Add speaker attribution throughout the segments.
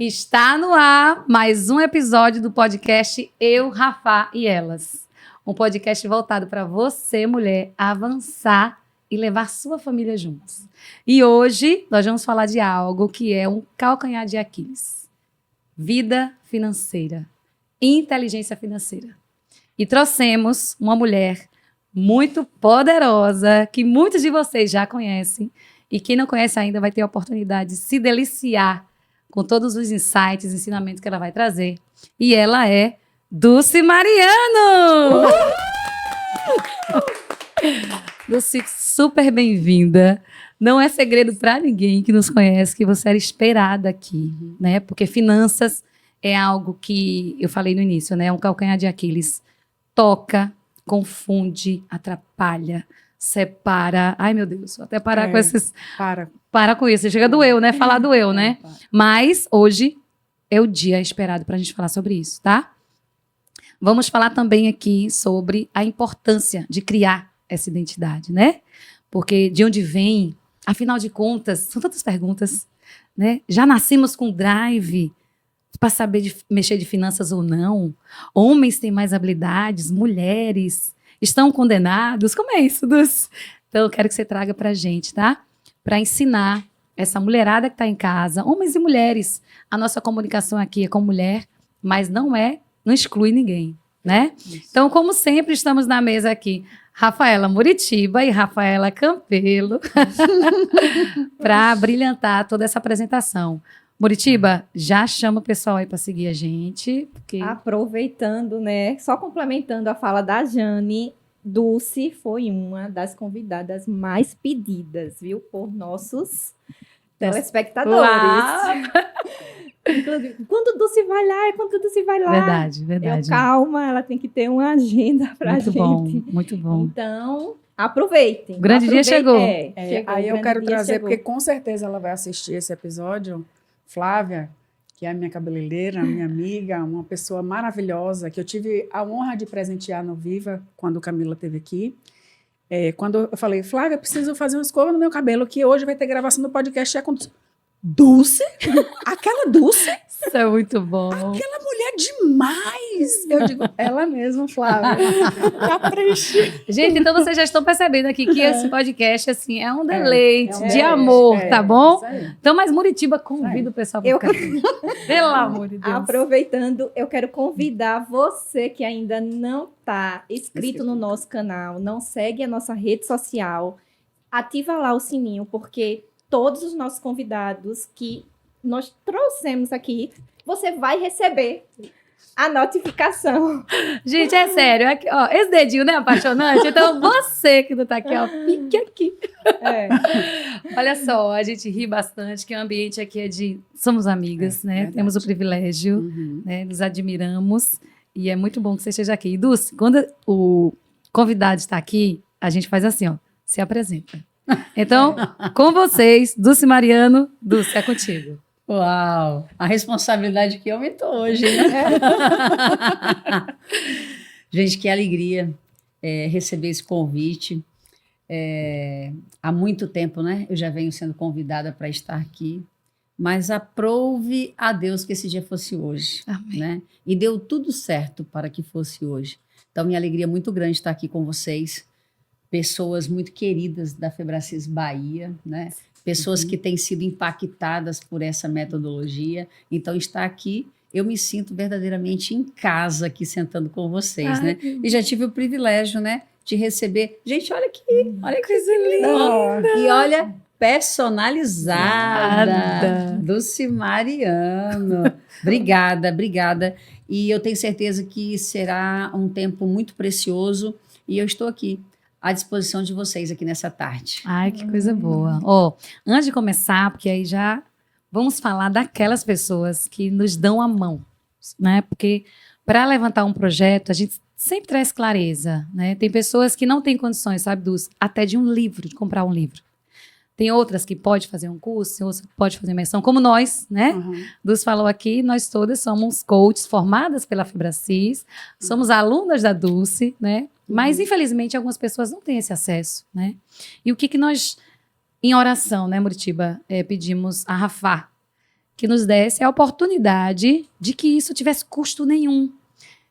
Speaker 1: Está no ar mais um episódio do podcast Eu, Rafa e Elas. Um podcast voltado para você, mulher, avançar e levar sua família juntos. E hoje nós vamos falar de algo que é um calcanhar de Aquiles. Vida financeira, inteligência financeira. E trouxemos uma mulher muito poderosa, que muitos de vocês já conhecem, e quem não conhece ainda vai ter a oportunidade de se deliciar com todos os insights, ensinamentos que ela vai trazer. E ela é Dulce Mariano! Dulce, super bem-vinda. Não é segredo para ninguém que nos conhece que você era esperada aqui, né? Porque finanças é algo que, eu falei no início, né? É um calcanhar de Aquiles. Toca, confunde, atrapalha, separa. Ai, meu Deus, vou até parar com esses... Para com isso, chega do eu, né? Falar do eu, né? Mas hoje é o dia esperado para a gente falar sobre isso, tá? Vamos falar também aqui sobre a importância de criar essa identidade, né? Porque de onde vem, afinal de contas, são tantas perguntas, né? Já nascemos com drive para saber mexer de finanças ou não? Homens têm mais habilidades, mulheres estão condenados? Como é isso, Dulce? Então, eu quero que você traga para a gente, tá? Para ensinar essa mulherada que está em casa, homens e mulheres. A nossa comunicação aqui é com mulher, mas não exclui ninguém, né? Isso. Então, como sempre, estamos na mesa aqui, Rafaela Muritiba e Rafaela Campelo, para brilhantar toda essa apresentação. Muritiba, já chama o pessoal aí para seguir a gente. Porque...
Speaker 2: Aproveitando, né? Só complementando a fala da Jane, Dulce foi uma das convidadas mais pedidas, viu? Por nossos telespectadores. Inclusive, quando Dulce vai lá, quando Dulce vai lá.
Speaker 1: Verdade.
Speaker 2: Calma, ela tem que ter uma agenda pra gente.
Speaker 1: Muito bom.
Speaker 2: Então, aproveitem.
Speaker 1: O grande dia chegou.
Speaker 2: Chegou.
Speaker 3: Aí eu quero trazer, porque com certeza ela vai assistir esse episódio, Flávia, que é a minha cabeleireira, minha amiga, uma pessoa maravilhosa, que eu tive a honra de presentear no Viva, quando Camila esteve aqui. Quando eu falei, Flávia, preciso fazer uma escova no meu cabelo, que hoje vai ter gravação do podcast. Dulce? Aquela Dulce?
Speaker 1: Isso é muito bom.
Speaker 3: Aquela mulher demais! Eu digo, ela mesma, Flávia. Capricha.
Speaker 1: Gente, então vocês já estão percebendo aqui que esse podcast, assim, é um deleite de amor, tá bom? Então, mas Muritiba, convida o pessoal para ficar. Pelo amor de Deus.
Speaker 2: Aproveitando, eu quero convidar você que ainda não está inscrito no nosso canal, não segue a nossa rede social, ativa lá o sininho, porque todos os nossos convidados que nós trouxemos aqui, você vai receber a notificação.
Speaker 1: Gente, é sério. Aqui, ó, esse dedinho, né, apaixonante? Então, você que não tá aqui, ó, fique aqui. Olha só, a gente ri bastante, que o ambiente aqui é de... Somos amigas, né? Verdade. Temos o privilégio, né? Nos admiramos. E é muito bom que você esteja aqui. E, Dulce, quando o convidado está aqui, a gente faz assim, ó, se apresenta. Então, com vocês, Dulce Mariano. Dulce, é contigo.
Speaker 4: Uau! A responsabilidade que aumentou hoje, né? Gente, que alegria receber esse convite. Há muito tempo, né? Eu já venho sendo convidada para estar aqui, mas aprove a Deus que esse dia fosse hoje.
Speaker 1: Amém.
Speaker 4: Né? E deu tudo certo para que fosse hoje. Então, minha alegria é muito grande estar aqui com vocês. Pessoas muito queridas da Febracis Bahia, né? Pessoas que têm sido impactadas por essa metodologia. Então, estar aqui, eu me sinto verdadeiramente em casa aqui, sentando com vocês, né? E já tive o privilégio, né, de receber... Gente, olha aqui, olha que coisa linda! E olha, personalizada, Dulce Mariano. Obrigada. E eu tenho certeza que será um tempo muito precioso e eu estou aqui à disposição de vocês aqui nessa tarde.
Speaker 1: Ai, que coisa boa. Ó, antes de começar, porque aí já vamos falar daquelas pessoas que nos dão a mão, né? Porque para levantar um projeto, a gente sempre traz clareza, né? Tem pessoas que não têm condições, sabe, até de um livro, de comprar um livro. Tem outras que pode fazer um curso, tem outras que pode fazer imersão, como nós, né? Dulce falou aqui, nós todas somos coaches formadas pela Febracis, somos alunas da Dulce, né? Mas, infelizmente, algumas pessoas não têm esse acesso, né? E o que nós, em oração, né, Muritiba, pedimos a Rafa, que nos desse a oportunidade de que isso tivesse custo nenhum.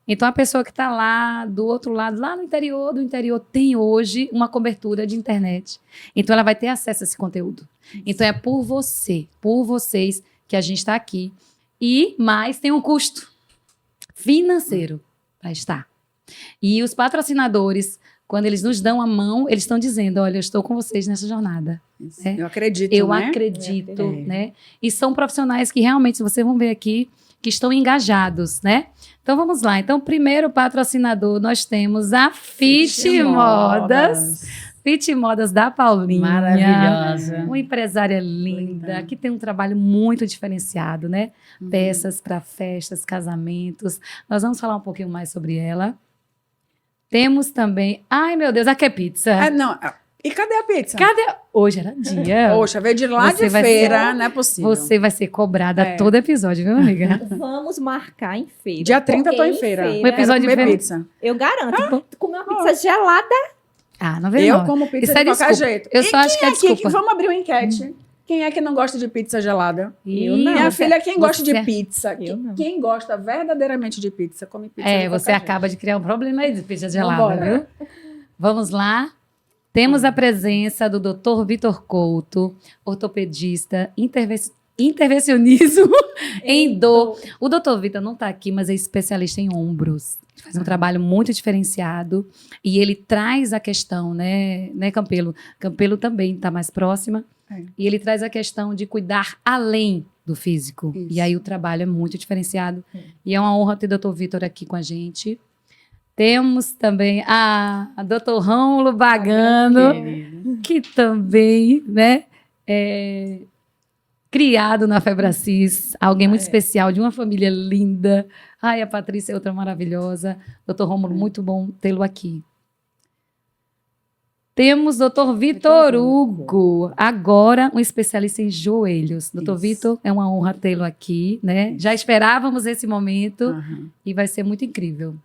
Speaker 1: Então, a pessoa que está lá do outro lado, lá no interior do interior, tem hoje uma cobertura de internet. Então, ela vai ter acesso a esse conteúdo. Então, é por vocês que a gente está aqui. E mais tem um custo financeiro para estar. E os patrocinadores, quando eles nos dão a mão, eles estão dizendo, olha, eu estou com vocês nessa jornada. É.
Speaker 3: Eu acredito,
Speaker 1: Eu
Speaker 3: né?
Speaker 1: acredito, né? E são profissionais que realmente, se vocês vão ver aqui, que estão engajados, né? Então, vamos lá. Então, primeiro patrocinador, nós temos a Fit Modas. Fit Modas da Paulinha.
Speaker 4: Maravilhosa.
Speaker 1: Uma empresária linda, que tem um trabalho muito diferenciado, né? Peças para festas, casamentos. Nós vamos falar um pouquinho mais sobre ela. Temos também... Ai, meu Deus, aqui é pizza.
Speaker 3: Ah, não. E cadê a pizza?
Speaker 1: Cadê? Hoje era dia.
Speaker 3: Poxa, veio de lá
Speaker 1: Você
Speaker 3: de
Speaker 1: vai
Speaker 3: feira,
Speaker 1: ser-
Speaker 3: não é possível.
Speaker 1: Você vai ser cobrada
Speaker 3: É.
Speaker 1: todo episódio, viu, amiga?
Speaker 2: Vamos marcar em feira.
Speaker 3: Dia 30 eu tô
Speaker 2: porque
Speaker 3: em feira.
Speaker 1: Um episódio
Speaker 3: Quero comer
Speaker 1: de feira.
Speaker 3: pizza.
Speaker 2: Eu garanto. Comer uma pizza gelada.
Speaker 1: Ah, não vem
Speaker 3: Eu
Speaker 1: não.
Speaker 3: como pizza
Speaker 1: Isso
Speaker 3: de
Speaker 1: é
Speaker 3: qualquer
Speaker 1: desculpa.
Speaker 3: jeito.
Speaker 1: Eu só acho que é
Speaker 3: Aqui,
Speaker 1: desculpa.
Speaker 3: vamos abrir uma enquete. Quem é que não gosta de pizza gelada?
Speaker 2: Eu não.
Speaker 3: Minha
Speaker 1: Você-
Speaker 3: filha, quem gosta de
Speaker 1: você-
Speaker 3: pizza?
Speaker 2: Eu não.
Speaker 3: Quem gosta verdadeiramente de pizza, come pizza de
Speaker 1: É,
Speaker 3: qualquer
Speaker 1: você
Speaker 3: jeito.
Speaker 1: acaba de criar um problema aí de pizza gelada,
Speaker 3: Vambora.
Speaker 1: viu? Vamos lá. Temos a presença do Dr. Vitor Couto, ortopedista, intervencionismo em dor. O Dr. Vitor não está aqui, mas é especialista em ombros. Ele faz um trabalho muito diferenciado e ele traz a questão, né, Campelo? Campelo também está mais próxima.
Speaker 3: É.
Speaker 1: E ele traz a questão de cuidar além do físico.
Speaker 3: Isso.
Speaker 1: E aí o trabalho é muito diferenciado. E é uma honra ter o Dr. Vitor aqui com a gente. Temos também a Dr. Rômulo Bagano, que também, né, é criado na Febracis, alguém muito especial, de uma família linda. Ai, a Patrícia é outra maravilhosa. Dr. Rômulo, muito bom tê-lo aqui. Temos Dr. Vitor Hugo, agora um especialista em joelhos. Dr.
Speaker 3: Isso.
Speaker 1: Vitor, é uma honra tê-lo aqui, né? Já esperávamos esse momento
Speaker 3: Aham.
Speaker 1: e vai ser muito incrível.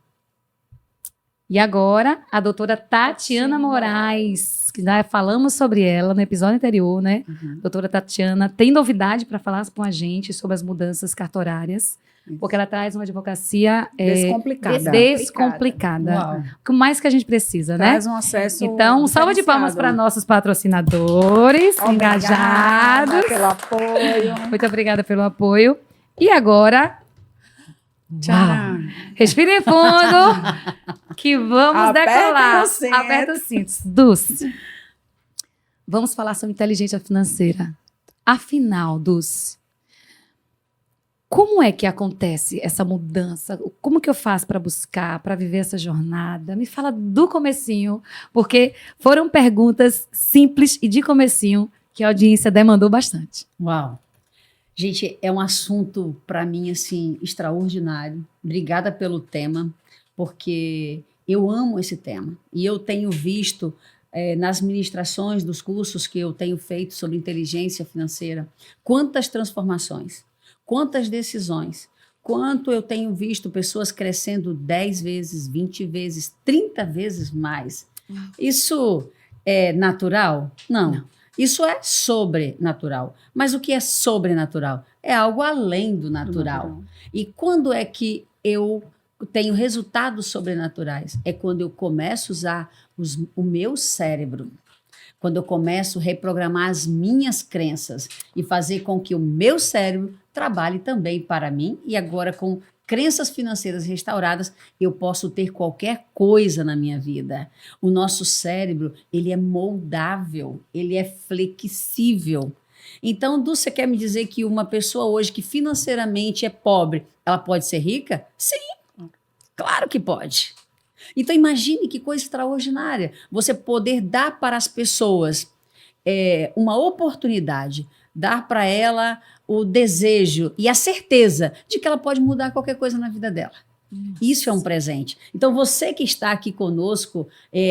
Speaker 1: E agora, a doutora Tatiana Moraes, que já falamos sobre ela no episódio anterior, né?
Speaker 3: Uhum.
Speaker 1: Doutora Tatiana tem novidade para falar com a gente sobre as mudanças cartorárias,
Speaker 3: Isso.
Speaker 1: porque ela traz uma advocacia
Speaker 3: Descomplicada.
Speaker 1: descomplicada.
Speaker 4: Uau.
Speaker 1: O mais que a gente precisa, né?
Speaker 3: Traz um acesso
Speaker 1: Então, salva de palmas para
Speaker 3: diferenciado.
Speaker 1: nossos patrocinadores engajados.
Speaker 3: Obrigada pelo apoio.
Speaker 1: Muito obrigada pelo apoio. E agora,
Speaker 3: Tchau.
Speaker 1: respirem fundo, que vamos
Speaker 3: Apertem
Speaker 1: decolar.
Speaker 3: o cinto.
Speaker 1: Aperta o cinto. Dulce, vamos falar sobre inteligência financeira. Afinal, Dulce, como é que acontece essa mudança? Como que eu faço para buscar, para viver essa jornada? Me fala do comecinho, porque foram perguntas simples e de comecinho que a audiência demandou bastante.
Speaker 4: Uau. Gente, é um assunto, para mim, assim, extraordinário. Obrigada pelo tema, porque eu amo esse tema. E eu tenho visto nas ministrações dos cursos que eu tenho feito sobre inteligência financeira, quantas transformações, quantas decisões, quanto eu tenho visto pessoas crescendo 10 vezes, 20 vezes, 30 vezes mais. Isso é natural? Não. Isso é sobrenatural. Mas o que é sobrenatural? É algo além do natural. E quando é que eu tenho resultados sobrenaturais? É quando eu começo a usar o meu cérebro. Quando eu começo a reprogramar as minhas crenças e fazer com que o meu cérebro trabalhe também para mim. E agora, com crenças financeiras restauradas, eu posso ter qualquer coisa na minha vida. O nosso cérebro, ele é moldável, ele é flexível. Então, você quer me dizer que uma pessoa hoje que financeiramente é pobre, ela pode ser rica? Sim, claro que pode. Então, imagine que coisa extraordinária você poder dar para as pessoas uma oportunidade, dar para ela o desejo e a certeza de que ela pode mudar qualquer coisa na vida dela. Isso é um presente. Então, você que está aqui conosco,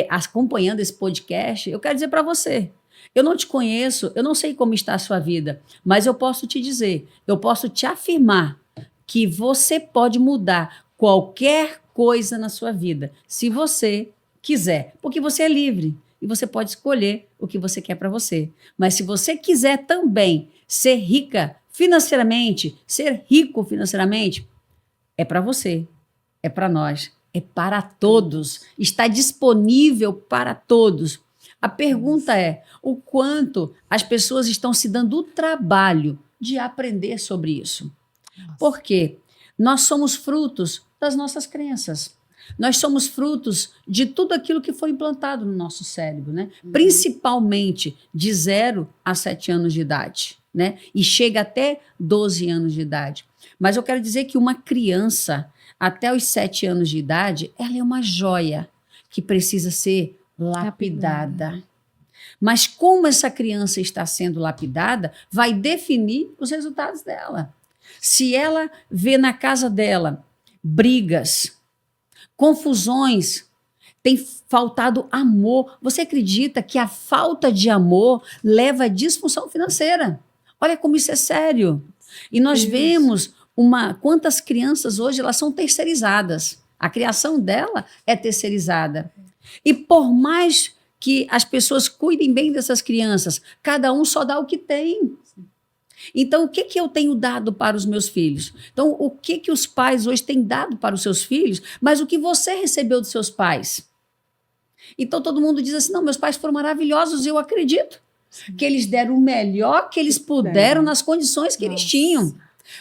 Speaker 4: acompanhando esse podcast, eu quero dizer para você, eu não te conheço, eu não sei como está a sua vida, mas eu posso te dizer, eu posso te afirmar que você pode mudar qualquer coisa na sua vida, se você quiser, porque você é livre e você pode escolher o que você quer para você. Mas se você quiser também ser rica financeiramente, ser rico financeiramente, é para você, é para nós, é para todos, está disponível para todos. A pergunta é, o quanto as pessoas estão se dando o trabalho de aprender sobre isso? Por quê? Nós somos frutos das nossas crenças. Nós somos frutos de tudo aquilo que foi implantado no nosso cérebro, né? Principalmente de 0 a 7 anos de idade, né? E chega até 12 anos de idade. Mas eu quero dizer que uma criança, até os 7 anos de idade, ela é uma joia que precisa ser lapidada. Mas como essa criança está sendo lapidada, vai definir os resultados dela. Se ela vê na casa dela brigas, confusões, tem faltado amor. Você acredita que a falta de amor leva à disfunção financeira? Olha como isso é sério. E nós vemos quantas crianças hoje elas são terceirizadas. A criação dela é terceirizada. E por mais que as pessoas cuidem bem dessas crianças, cada um só dá o que tem. Então, o que eu tenho dado para os meus filhos? Então, o que os pais hoje têm dado para os seus filhos, mas o que você recebeu dos seus pais? Então, todo mundo diz assim, não, meus pais foram maravilhosos, eu acredito que eles deram o melhor que eles puderam nas condições que eles tinham.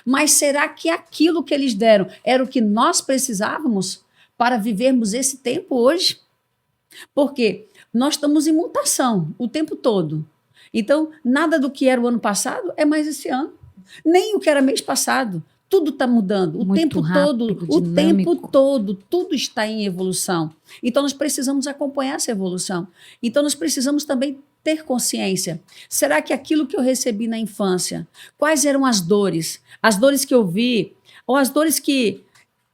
Speaker 4: Mas será que aquilo que eles deram era o que nós precisávamos para vivermos esse tempo hoje? Porque nós estamos em mutação o tempo todo. Então, nada do que era o ano passado é mais esse ano. Nem o que era mês passado. Tudo está mudando. O tempo todo, tudo está em evolução. Então, nós precisamos acompanhar essa evolução. Então, nós precisamos também ter consciência. Será que aquilo que eu recebi na infância, quais eram as dores? As dores que eu vi, ou as dores que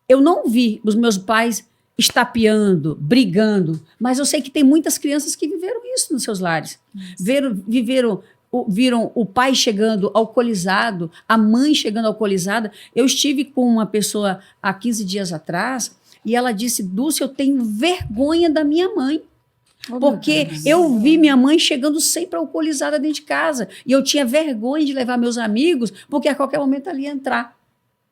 Speaker 4: eu não vi os meus pais estapeando, brigando, mas eu sei que tem muitas crianças que viveram isso nos seus lares. Viram o pai chegando alcoolizado, a mãe chegando alcoolizada. Eu estive com uma pessoa há 15 dias atrás e ela disse, Dulce, eu tenho vergonha da minha mãe. Porque eu vi minha mãe chegando sempre alcoolizada dentro de casa. E eu tinha vergonha de levar meus amigos, porque a qualquer momento ela ia entrar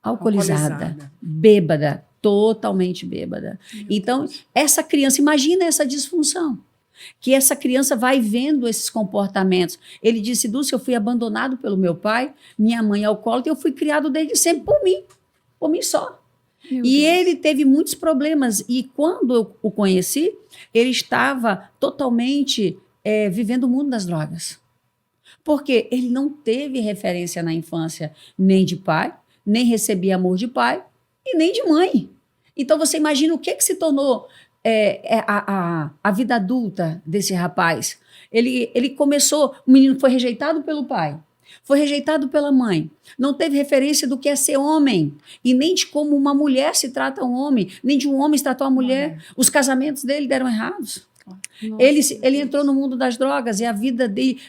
Speaker 4: alcoolizada. Bêbada, totalmente bêbada. Então, essa criança, imagina essa disfunção. Que essa criança vai vendo esses comportamentos. Ele disse, Dulce, eu fui abandonado pelo meu pai, minha mãe é alcoólatra, e eu fui criado desde sempre por mim só. E ele teve muitos problemas. E quando eu o conheci, ele estava totalmente vivendo o mundo das drogas. Porque ele não teve referência na infância nem de pai, nem recebia amor de pai e nem de mãe. Então você imagina o que se tornou a vida adulta desse rapaz. Ele começou, o menino foi rejeitado pelo pai, foi rejeitado pela mãe, não teve referência do que é ser homem, e nem de como uma mulher se trata um homem, nem de um homem se tratar uma mulher. Os casamentos dele deram errados. Ele entrou no mundo das drogas e a vida dele,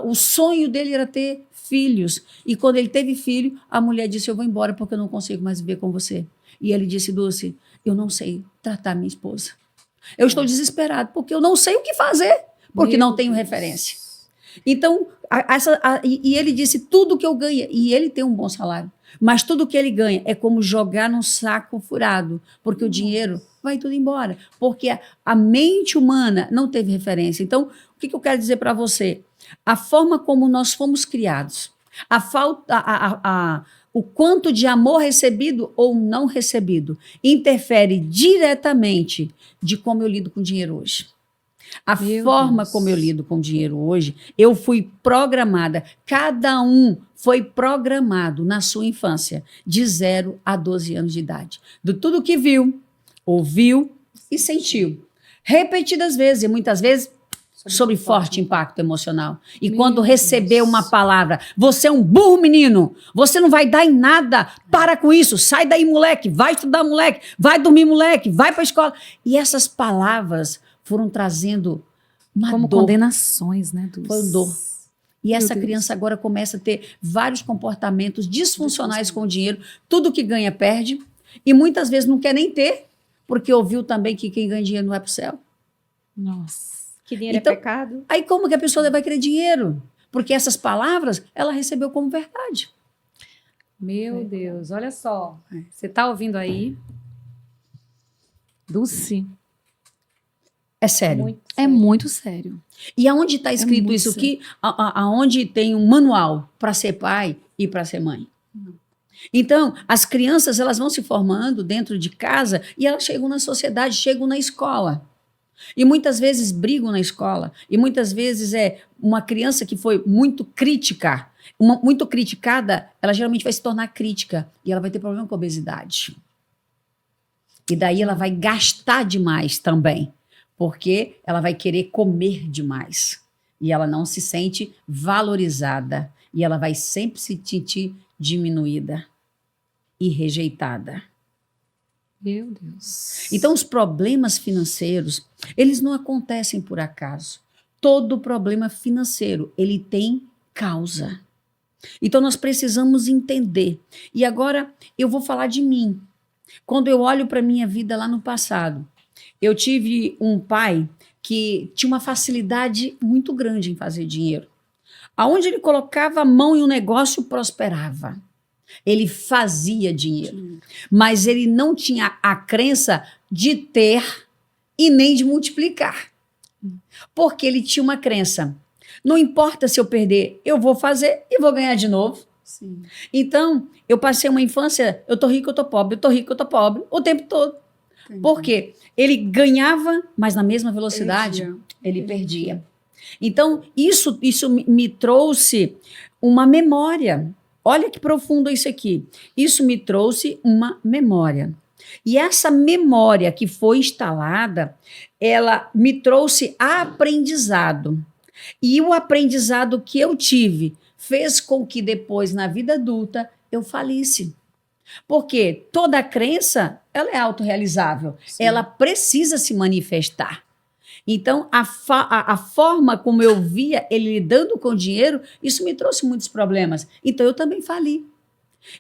Speaker 4: o sonho dele era ter filhos. E quando ele teve filho, a mulher disse, eu vou embora porque eu não consigo mais viver com você. E ele disse, Dulce, eu não sei tratar minha esposa. Eu estou desesperado porque eu não sei o que fazer, porque não tenho referência. Então, e ele disse, tudo que eu ganho, e ele tem um bom salário, mas tudo que ele ganha é como jogar num saco furado, porque o dinheiro vai tudo embora, porque a mente humana não teve referência. Então, o que eu quero dizer para você? A forma como nós fomos criados, o quanto de amor recebido ou não recebido interfere diretamente de como eu lido com dinheiro hoje. A forma como eu lido com dinheiro hoje, eu fui programada, cada um foi programado na sua infância, de 0 a 12 anos de idade. De tudo que viu, ouviu e sentiu. Repetidas vezes, e muitas vezes sob forte impacto emocional. E quando recebeu uma palavra, você é um burro, menino, você não vai dar em nada, para com isso, sai daí, moleque, vai estudar, moleque, vai dormir, moleque, vai para a escola. E essas palavras foram trazendo uma
Speaker 1: como
Speaker 4: dor.
Speaker 1: Condenações, né?
Speaker 4: Foi dor. E essa criança agora começa a ter vários comportamentos disfuncionais com o dinheiro, tudo que ganha perde, e muitas vezes não quer nem ter, porque ouviu também que quem ganha dinheiro não vai para o céu.
Speaker 1: Nossa.
Speaker 2: Que dinheiro
Speaker 4: Então,
Speaker 2: é pecado.
Speaker 4: Aí como que a pessoa vai querer dinheiro? Porque essas palavras ela recebeu como verdade.
Speaker 1: Meu Deus, olha só. Você tá ouvindo aí? Dulce.
Speaker 4: É sério.
Speaker 2: Muito
Speaker 1: É
Speaker 2: sério.
Speaker 1: muito sério.
Speaker 4: E aonde está escrito
Speaker 1: muito
Speaker 4: isso?
Speaker 1: sério.
Speaker 4: Que, aonde tem um manual para ser pai e para ser mãe? Então, as crianças elas vão se formando dentro de casa e elas chegam na sociedade, chegam na escola. E muitas vezes brigam na escola. E muitas vezes é uma criança que foi muito crítica, muito criticada, ela geralmente vai se tornar crítica e ela vai ter problema com a obesidade. E daí ela vai gastar demais também, porque ela vai querer comer demais. E ela não se sente valorizada. E ela vai sempre se sentir diminuída e rejeitada.
Speaker 1: Meu Deus.
Speaker 4: Então, os problemas financeiros, eles não acontecem por acaso. Todo problema financeiro, ele tem causa. Então, nós precisamos entender. E agora, eu vou falar de mim. Quando eu olho para a minha vida lá no passado, eu tive um pai que tinha uma facilidade muito grande em fazer dinheiro. Aonde ele colocava a mão em um negócio, prosperava. Ele fazia dinheiro, mas ele não tinha a crença de ter e nem de multiplicar. Porque ele tinha uma crença. Não importa se eu perder, eu vou fazer e vou ganhar de novo.
Speaker 3: Sim.
Speaker 4: Então, eu passei uma infância, eu tô rico, eu tô pobre, eu tô rico, eu tô pobre, o tempo todo.
Speaker 3: Entendi.
Speaker 4: Por quê? Ele ganhava, mas na mesma velocidade, ele perdia. Então, isso me trouxe uma memória. Olha que profundo isso aqui. Isso me trouxe uma memória. E essa memória que foi instalada, ela me trouxe aprendizado. E o aprendizado que eu tive fez com que depois, na vida adulta, eu falisse. Porque toda crença, ela é autorrealizável.
Speaker 3: Sim.
Speaker 4: Ela precisa se manifestar. Então, a forma como eu via ele lidando com o dinheiro, isso me trouxe muitos problemas. Então, eu também fali.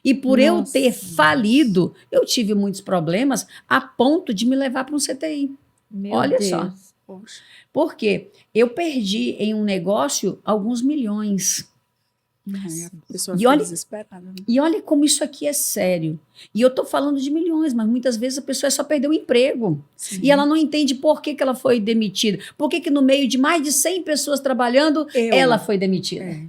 Speaker 4: E por eu ter falido, eu tive muitos problemas a ponto de me levar para um CTI.
Speaker 2: Meu
Speaker 4: Olha
Speaker 2: Deus.
Speaker 4: só.
Speaker 3: Poxa.
Speaker 4: Por quê? Eu perdi em um negócio alguns milhões.
Speaker 3: Aí a pessoa
Speaker 4: E
Speaker 3: fica
Speaker 4: olha-
Speaker 3: desesperada. Né?
Speaker 4: E olha como isso aqui é sério. E eu estou falando de milhões, mas muitas vezes a pessoa só perdeu o emprego.
Speaker 3: Sim.
Speaker 4: E ela não entende por que ela foi demitida. Por que no meio de mais de 100 pessoas trabalhando, ela foi demitida.
Speaker 3: É.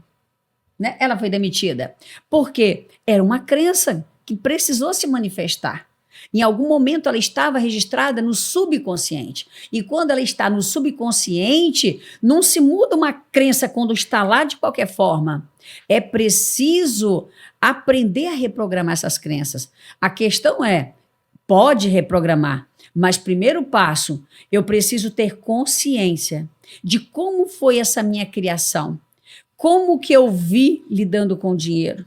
Speaker 4: Né? Ela foi demitida. Por quê? Era uma crença que precisou se manifestar. Em algum momento ela estava registrada no subconsciente. E quando ela está no subconsciente, não se muda uma crença quando está lá de qualquer forma. É preciso aprender a reprogramar essas crenças. A questão é, pode reprogramar, mas primeiro passo, eu preciso ter consciência de como foi essa minha criação. Como que eu vi lidando com o dinheiro?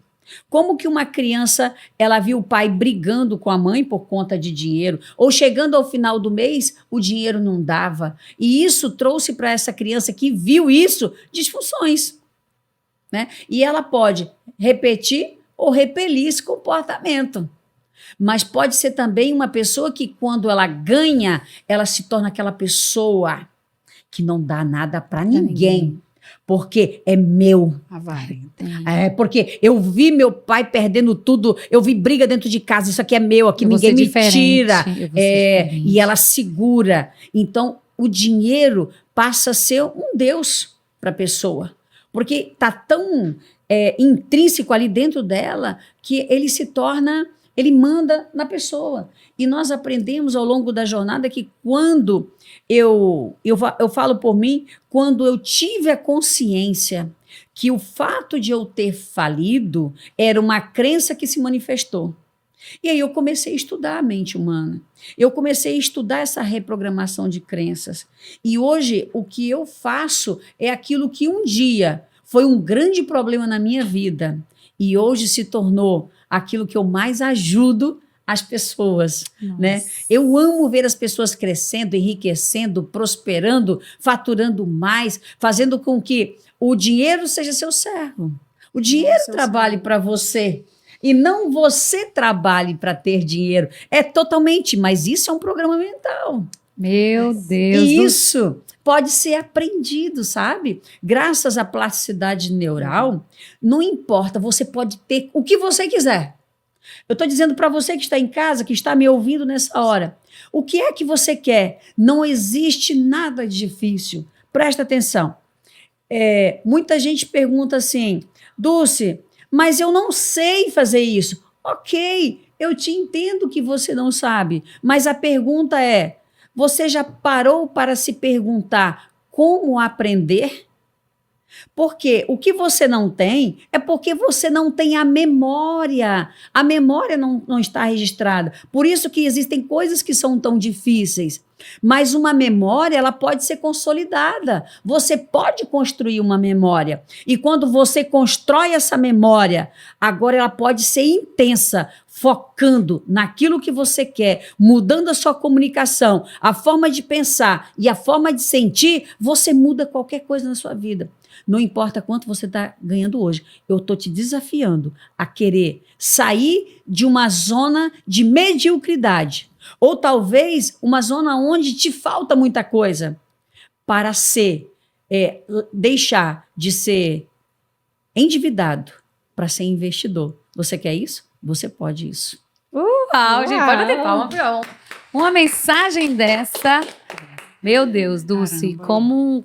Speaker 4: Como que uma criança, ela viu o pai brigando com a mãe por conta de dinheiro, ou chegando ao final do mês, o dinheiro não dava. E isso trouxe para essa criança que viu isso, disfunções. Né? E ela pode repetir ou repelir esse comportamento. Mas pode ser também uma pessoa que, quando ela ganha, ela se torna aquela pessoa que não dá nada para ninguém. Porque é meu.
Speaker 3: Avarenta.
Speaker 4: É porque eu vi meu pai perdendo tudo, eu vi briga dentro de casa, isso aqui é meu, aqui ninguém me tira. E ela segura. Então, o dinheiro passa a ser um Deus para a pessoa. Porque está tão intrínseco ali dentro dela que ele se torna, ele manda na pessoa. E nós aprendemos ao longo da jornada que quando eu falo por mim, quando eu tive a consciência que o fato de eu ter falido era uma crença que se manifestou. E aí eu comecei a estudar a mente humana. Eu comecei a estudar essa reprogramação de crenças. E hoje o que eu faço é aquilo que um dia foi um grande problema na minha vida e hoje se tornou aquilo que eu mais ajudo as pessoas, né? Eu amo ver as pessoas crescendo, enriquecendo, prosperando, faturando mais, fazendo com que o dinheiro seja seu servo. O dinheiro trabalhe para você e não você trabalhe para ter dinheiro. É totalmente, mas isso é um programa mental.
Speaker 1: Meu Deus.
Speaker 4: E isso pode ser aprendido, sabe? Graças à plasticidade neural, não importa, você pode ter o que você quiser. Eu estou dizendo para você que está em casa, que está me ouvindo nessa hora, o que é que você quer? Não existe nada difícil. Presta atenção. Muita gente pergunta assim, Dulce, mas eu não sei fazer isso. Ok, eu te entendo que você não sabe, mas a pergunta é, você já parou para se perguntar como aprender? Porque o que você não tem é porque você não tem a memória. A memória não está registrada. Por isso que existem coisas que são tão difíceis. Mas uma memória, ela pode ser consolidada. Você pode construir uma memória. E quando você constrói essa memória, agora ela pode ser intensa, focando naquilo que você quer, mudando a sua comunicação, a forma de pensar e a forma de sentir, você muda qualquer coisa na sua vida. Não importa quanto você está ganhando hoje. Eu estou te desafiando a querer sair de uma zona de mediocridade. Ou talvez uma zona onde te falta muita coisa. Para deixar de ser endividado para ser investidor. Você quer isso? Você pode isso.
Speaker 1: Uau, gente, pode bater palma. Uma mensagem dessa. Meu Deus, Dulce, como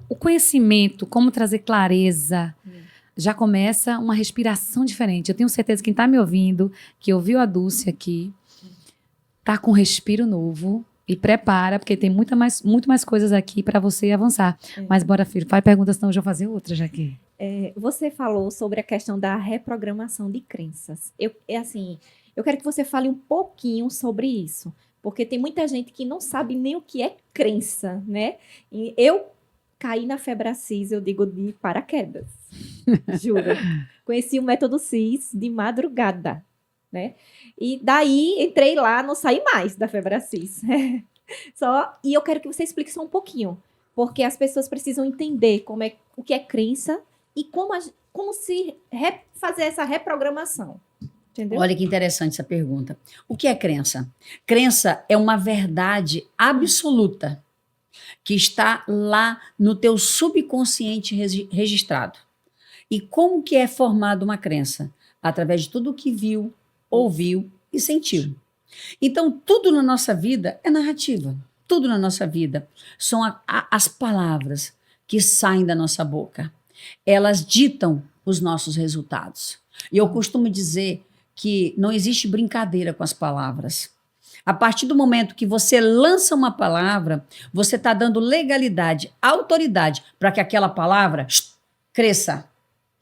Speaker 1: o conhecimento, como trazer clareza, já começa uma respiração diferente. Eu tenho certeza que quem está me ouvindo, que ouviu a Dulce aqui, está com um respiro novo e prepara, porque tem muito mais coisas aqui para você avançar. Mas bora, filho, faz pergunta, senão eu já vou fazer outra já aqui.
Speaker 2: Você falou sobre a questão da reprogramação de crenças. Eu quero que você fale um pouquinho sobre isso. Porque tem muita gente que não sabe nem o que é crença, né? E eu caí na Febracis, eu digo, de paraquedas. Juro. Conheci o método CIS de madrugada, né? E daí entrei lá, não saí mais da Febracis. E eu quero que você explique só um pouquinho. Porque as pessoas precisam entender o que é crença e como fazer essa reprogramação. Entendeu?
Speaker 4: Olha que interessante essa pergunta. O que é crença? Crença é uma verdade absoluta que está lá no teu subconsciente registrado. E como que é formada uma crença? Através de tudo o que viu, ouviu e sentiu. Então, tudo na nossa vida é narrativa. Tudo na nossa vida são as palavras que saem da nossa boca. Elas ditam os nossos resultados. E eu costumo dizer que não existe brincadeira com as palavras. A partir do momento que você lança uma palavra, você está dando legalidade, autoridade para que aquela palavra cresça.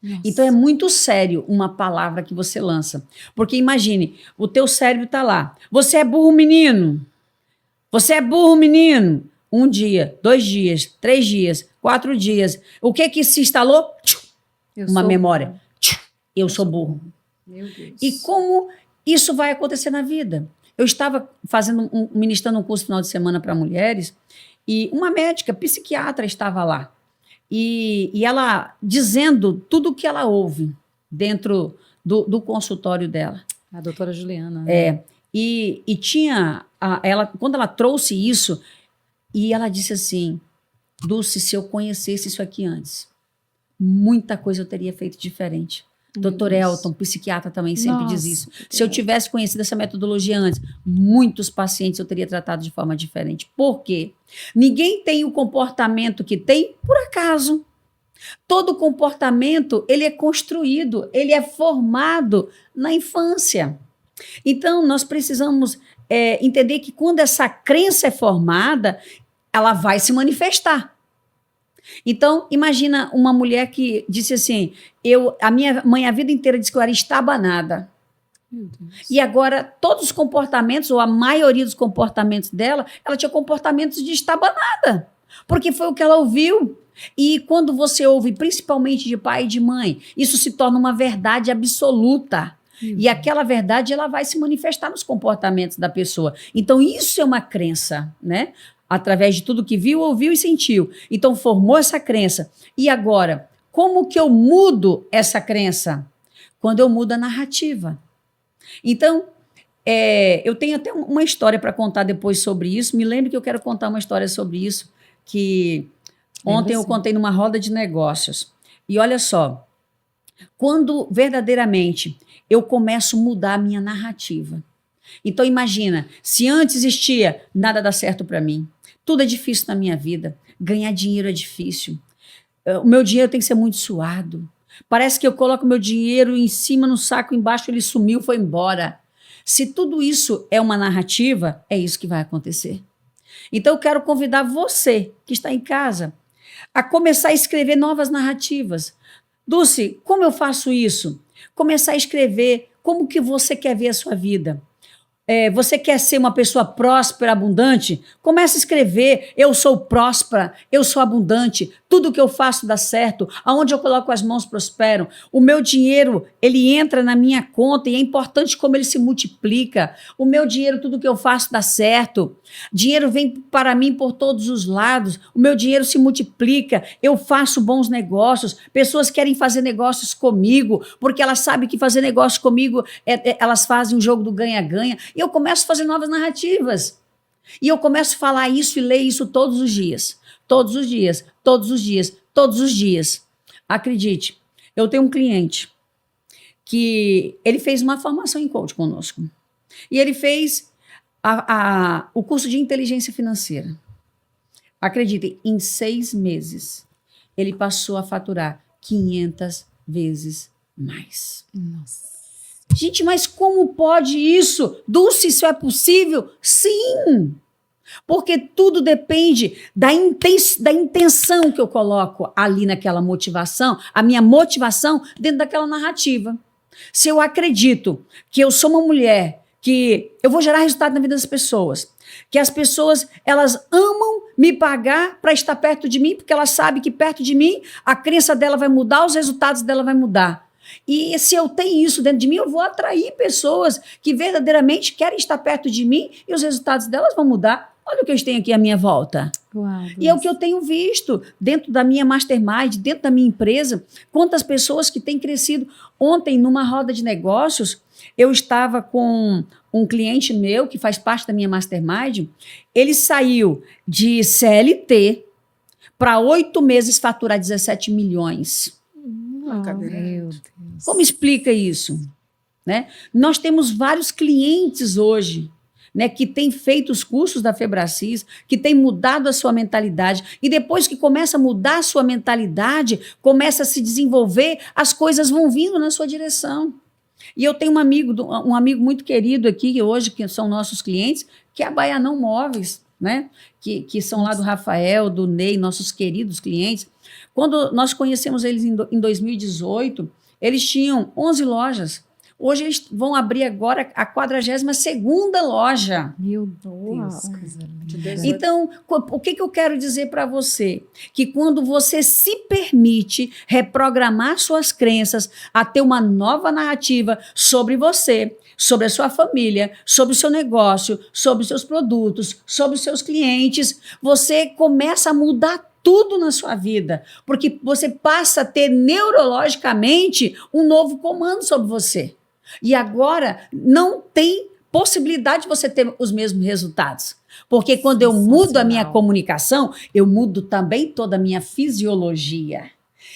Speaker 4: Nossa. Então é muito sério uma palavra que você lança. Porque imagine, o teu cérebro está lá. Você é burro, menino. Você é burro, menino. 1 dia, 2 dias, 3 dias, 4 dias. O que se instalou? Uma memória. Eu sou burro.
Speaker 1: Meu Deus.
Speaker 4: E como isso vai acontecer na vida? Eu estava ministrando um curso final de semana para mulheres e uma médica, psiquiatra, estava lá. E ela dizendo tudo o que ela ouve dentro do consultório dela.
Speaker 1: A doutora Juliana. Né?
Speaker 4: E tinha, quando ela trouxe isso, e ela disse assim, Dulce, se eu conhecesse isso aqui antes, muita coisa eu teria feito diferente. Dr. Elton, psiquiatra, também sempre diz isso. Se eu tivesse conhecido essa metodologia antes, muitos pacientes eu teria tratado de forma diferente. Por quê? Ninguém tem o comportamento que tem por acaso. Todo comportamento, ele é construído, ele é formado na infância. Então, nós precisamos entender que quando essa crença é formada, ela vai se manifestar. Então, imagina uma mulher que disse assim, a minha mãe a vida inteira disse que eu era estabanada. E agora, todos os comportamentos, ou a maioria dos comportamentos dela, ela tinha comportamentos de estabanada. Porque foi o que ela ouviu. E quando você ouve, principalmente de pai e de mãe, isso se torna uma verdade absoluta. E aquela verdade, ela vai se manifestar nos comportamentos da pessoa. Então, isso é uma crença, né? Através de tudo que viu, ouviu e sentiu. Então, formou essa crença. E agora, como que eu mudo essa crença? Quando eu mudo a narrativa. Então, eu tenho até uma história para contar depois sobre isso. Me lembro que eu quero contar uma história sobre isso, que ontem eu contei numa roda de negócios. E olha só, quando verdadeiramente eu começo a mudar a minha narrativa. Então imagina, se antes existia nada dá certo para mim, tudo é difícil na minha vida, ganhar dinheiro é difícil, o meu dinheiro tem que ser muito suado, parece que eu coloco meu dinheiro em cima no saco, embaixo ele sumiu, foi embora. Se tudo isso é uma narrativa, é isso que vai acontecer. Então eu quero convidar você que está em casa a começar a escrever novas narrativas. Dulce, como eu faço isso? Começar a escrever como que você quer ver a sua vida. Você quer ser uma pessoa próspera, abundante? Comece a escrever, eu sou próspera, eu sou abundante, tudo que eu faço dá certo, aonde eu coloco as mãos prosperam, o meu dinheiro, ele entra na minha conta e é importante como ele se multiplica, o meu dinheiro, tudo que eu faço dá certo, dinheiro vem para mim por todos os lados, o meu dinheiro se multiplica, eu faço bons negócios, pessoas querem fazer negócios comigo, porque elas sabem que fazer negócio comigo, elas fazem um jogo do ganha-ganha. E eu começo a fazer novas narrativas. E eu começo a falar isso e ler isso todos os dias. Todos os dias, todos os dias, todos os dias. Acredite, eu tenho um cliente que ele fez uma formação em coach conosco. E ele fez o curso de inteligência financeira. Acreditem, em 6 meses, ele passou a faturar 500 vezes mais.
Speaker 1: Nossa.
Speaker 4: Gente, mas como pode isso? Dulce, isso é possível? Sim! Porque tudo depende da intenção que eu coloco ali naquela motivação, a minha motivação dentro daquela narrativa. Se eu acredito que eu sou uma mulher, que eu vou gerar resultado na vida das pessoas, que as pessoas, elas amam me pagar para estar perto de mim, porque elas sabem que perto de mim a crença dela vai mudar, os resultados dela vai mudar. E se eu tenho isso dentro de mim, eu vou atrair pessoas que verdadeiramente querem estar perto de mim e os resultados delas vão mudar. Olha o que eu tenho aqui à minha volta.
Speaker 1: Uau,
Speaker 4: e é o que eu tenho visto dentro da minha mastermind, dentro da minha empresa, quantas pessoas que têm crescido. Ontem, numa roda de negócios, eu estava com um cliente meu, que faz parte da minha mastermind, ele saiu de CLT para 8 meses faturar 17 milhões.
Speaker 1: Meu Deus.
Speaker 4: Como explica isso? Né? Nós temos vários clientes hoje, né, que têm feito os cursos da Febracis, que têm mudado a sua mentalidade. E depois que começa a mudar a sua mentalidade, começa a se desenvolver, as coisas vão vindo na sua direção. E eu tenho um amigo muito querido aqui, hoje, que são nossos clientes, que é a Baianão Móveis, né? Que são lá do Rafael, do Ney, nossos queridos clientes. Quando nós conhecemos eles em 2018, eles tinham 11 lojas. Hoje eles vão abrir agora a 42ª loja.
Speaker 1: Meu Deus. Coisa linda.
Speaker 4: Então, o que eu quero dizer para você? Que quando você se permite reprogramar suas crenças a ter uma nova narrativa sobre você, sobre a sua família, sobre o seu negócio, sobre os seus produtos, sobre os seus clientes, você começa a mudar tudo na sua vida, porque você passa a ter neurologicamente um novo comando sobre você. E agora não tem possibilidade de você ter os mesmos resultados. Porque quando eu mudo a minha comunicação, eu mudo também toda a minha fisiologia.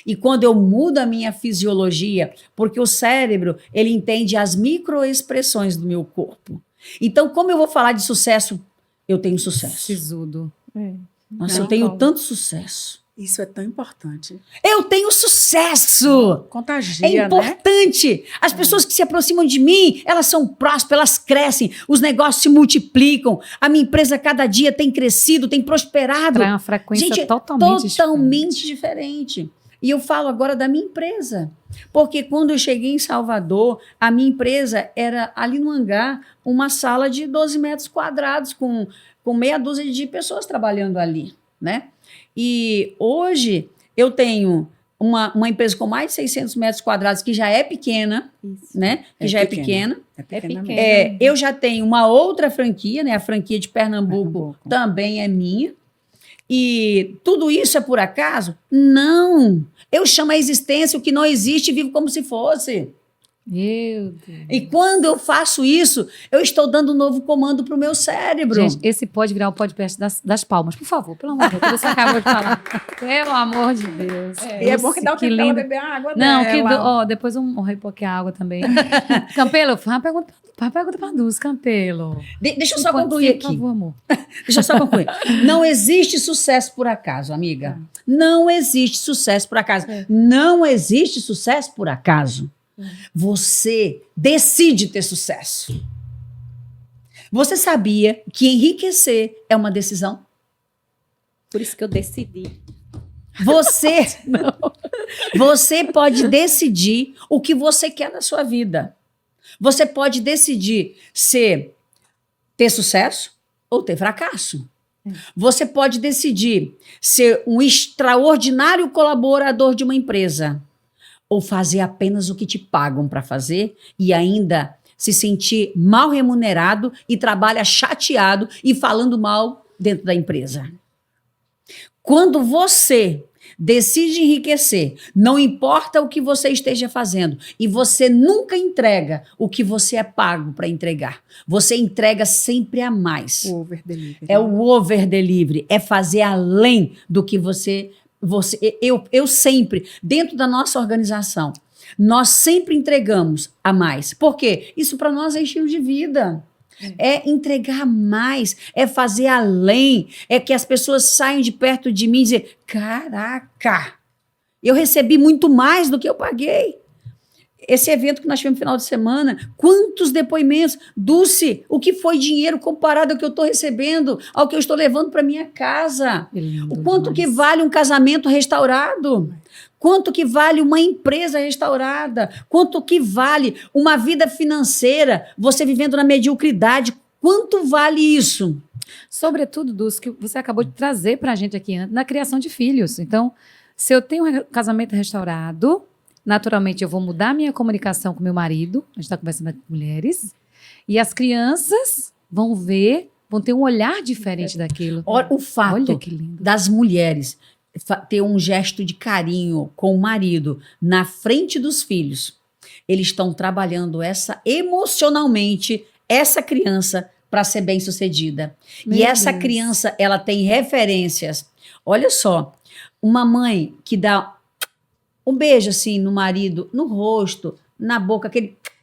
Speaker 4: E quando eu mudo a minha fisiologia, porque o cérebro, ele entende as microexpressões do meu corpo. Então, como eu vou falar de sucesso? Eu tenho sucesso.
Speaker 1: Sisudo.
Speaker 4: Nossa, eu tenho tanto sucesso.
Speaker 3: Isso é tão importante.
Speaker 4: Eu tenho sucesso!
Speaker 3: Contagia,
Speaker 4: É importante. As pessoas que se aproximam de mim, elas são prósperas, elas crescem, os negócios se multiplicam, a minha empresa cada dia tem crescido, tem prosperado.
Speaker 1: Traz uma frequência
Speaker 4: Gente, totalmente diferente. E eu falo agora da minha empresa. Porque quando eu cheguei em Salvador, a minha empresa era ali no hangar, uma sala de 12 metros quadrados, com meia dúzia de pessoas trabalhando ali, né? E hoje eu tenho uma empresa com mais de 600 metros quadrados, que já é pequena, né? Que já é pequena.
Speaker 3: É pequena.
Speaker 4: Eu já tenho uma outra franquia, né? A franquia de Pernambuco também é minha. E tudo isso é por acaso? Não. Eu chamo a existência o que não existe e vivo como se fosse.
Speaker 1: Meu Deus.
Speaker 4: E quando eu faço isso, eu estou dando um novo comando para o meu cérebro.
Speaker 1: Gente, esse pode virar o podcast das palmas, por favor, pelo amor de Deus. Você acabou de falar. Pelo amor de Deus.
Speaker 3: E é bom que dá o tempo dela
Speaker 1: lindo.
Speaker 3: beber a água
Speaker 1: Não,
Speaker 3: dela.
Speaker 1: depois um repouquer a água também. Campelo, faz uma pergunta para Dulce, Campelo.
Speaker 4: Deixa eu só concluir
Speaker 1: Por
Speaker 4: aqui.
Speaker 1: favor, amor.
Speaker 4: Deixa eu só concluir. Não existe sucesso por acaso, amiga. Não existe sucesso por acaso. Não existe sucesso por acaso. Você decide ter sucesso. Você sabia que enriquecer é uma decisão?
Speaker 2: Por isso que eu decidi.
Speaker 4: Você pode decidir o que você quer na sua vida. Você pode decidir ter sucesso ou ter fracasso. Você pode decidir ser um extraordinário colaborador de uma empresa ou fazer apenas o que te pagam para fazer e ainda se sentir mal remunerado e trabalha chateado e falando mal dentro da empresa. Quando você decide enriquecer, não importa o que você esteja fazendo, e você nunca entrega o que você é pago para entregar. Você entrega sempre a mais.
Speaker 3: O over delivery.
Speaker 4: É o over delivery, é fazer além do que eu sempre, dentro da nossa organização, nós sempre entregamos a mais. Por quê? Isso para nós é estilo de vida. É entregar mais, é fazer além, é que as pessoas saiam de perto de mim e dizer, caraca, eu recebi muito mais do que eu paguei. Esse evento que nós tivemos no final de semana, quantos depoimentos, Dulce, o que foi dinheiro comparado ao que eu estou recebendo, ao que eu estou levando para minha casa? O quanto que vale um casamento restaurado? Quanto que vale uma empresa restaurada? Quanto que vale uma vida financeira, você vivendo na mediocridade? Quanto vale isso?
Speaker 1: Sobretudo, Dulce, que você acabou de trazer para a gente aqui na criação de filhos. Então, se eu tenho um casamento restaurado, naturalmente eu vou mudar minha comunicação com meu marido, a gente está conversando com mulheres, e as crianças vão ter um olhar diferente daquilo.
Speaker 4: O fato
Speaker 1: Olha que lindo.
Speaker 4: das mulheres ter um gesto de carinho com o marido na frente dos filhos, eles estão trabalhando emocionalmente essa criança para ser bem-sucedida. E essa criança, ela tem referências. Olha só, uma mãe que dá um beijo assim no marido, no rosto, na boca,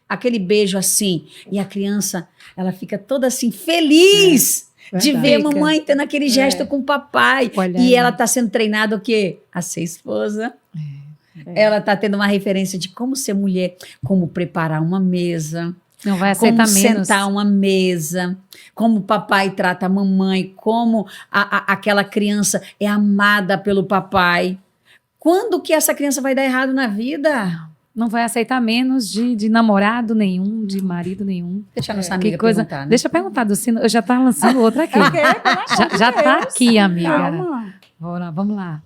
Speaker 4: aquele beijo assim, e a criança, ela fica toda assim feliz de ver a mamãe tendo aquele gesto com o papai.
Speaker 1: Olha
Speaker 4: e
Speaker 1: aí.
Speaker 4: ela está sendo treinada o quê? A ser esposa. Ela está tendo uma referência de como ser mulher, como preparar uma mesa,
Speaker 1: Não vai
Speaker 4: como
Speaker 1: aceitar menos.
Speaker 4: sentar uma mesa, como o papai trata a mamãe, como aquela criança é amada pelo papai. Quando que essa criança vai dar errado na vida?
Speaker 1: Não vai aceitar menos de namorado nenhum, de marido nenhum.
Speaker 4: Deixa a nossa
Speaker 1: Que
Speaker 4: amiga
Speaker 1: coisa.
Speaker 4: perguntar, né?
Speaker 1: Deixa eu perguntar, Dulce, eu já tá lançando outra aqui. já tá aqui, amiga.
Speaker 3: Calma.
Speaker 1: Vamos lá.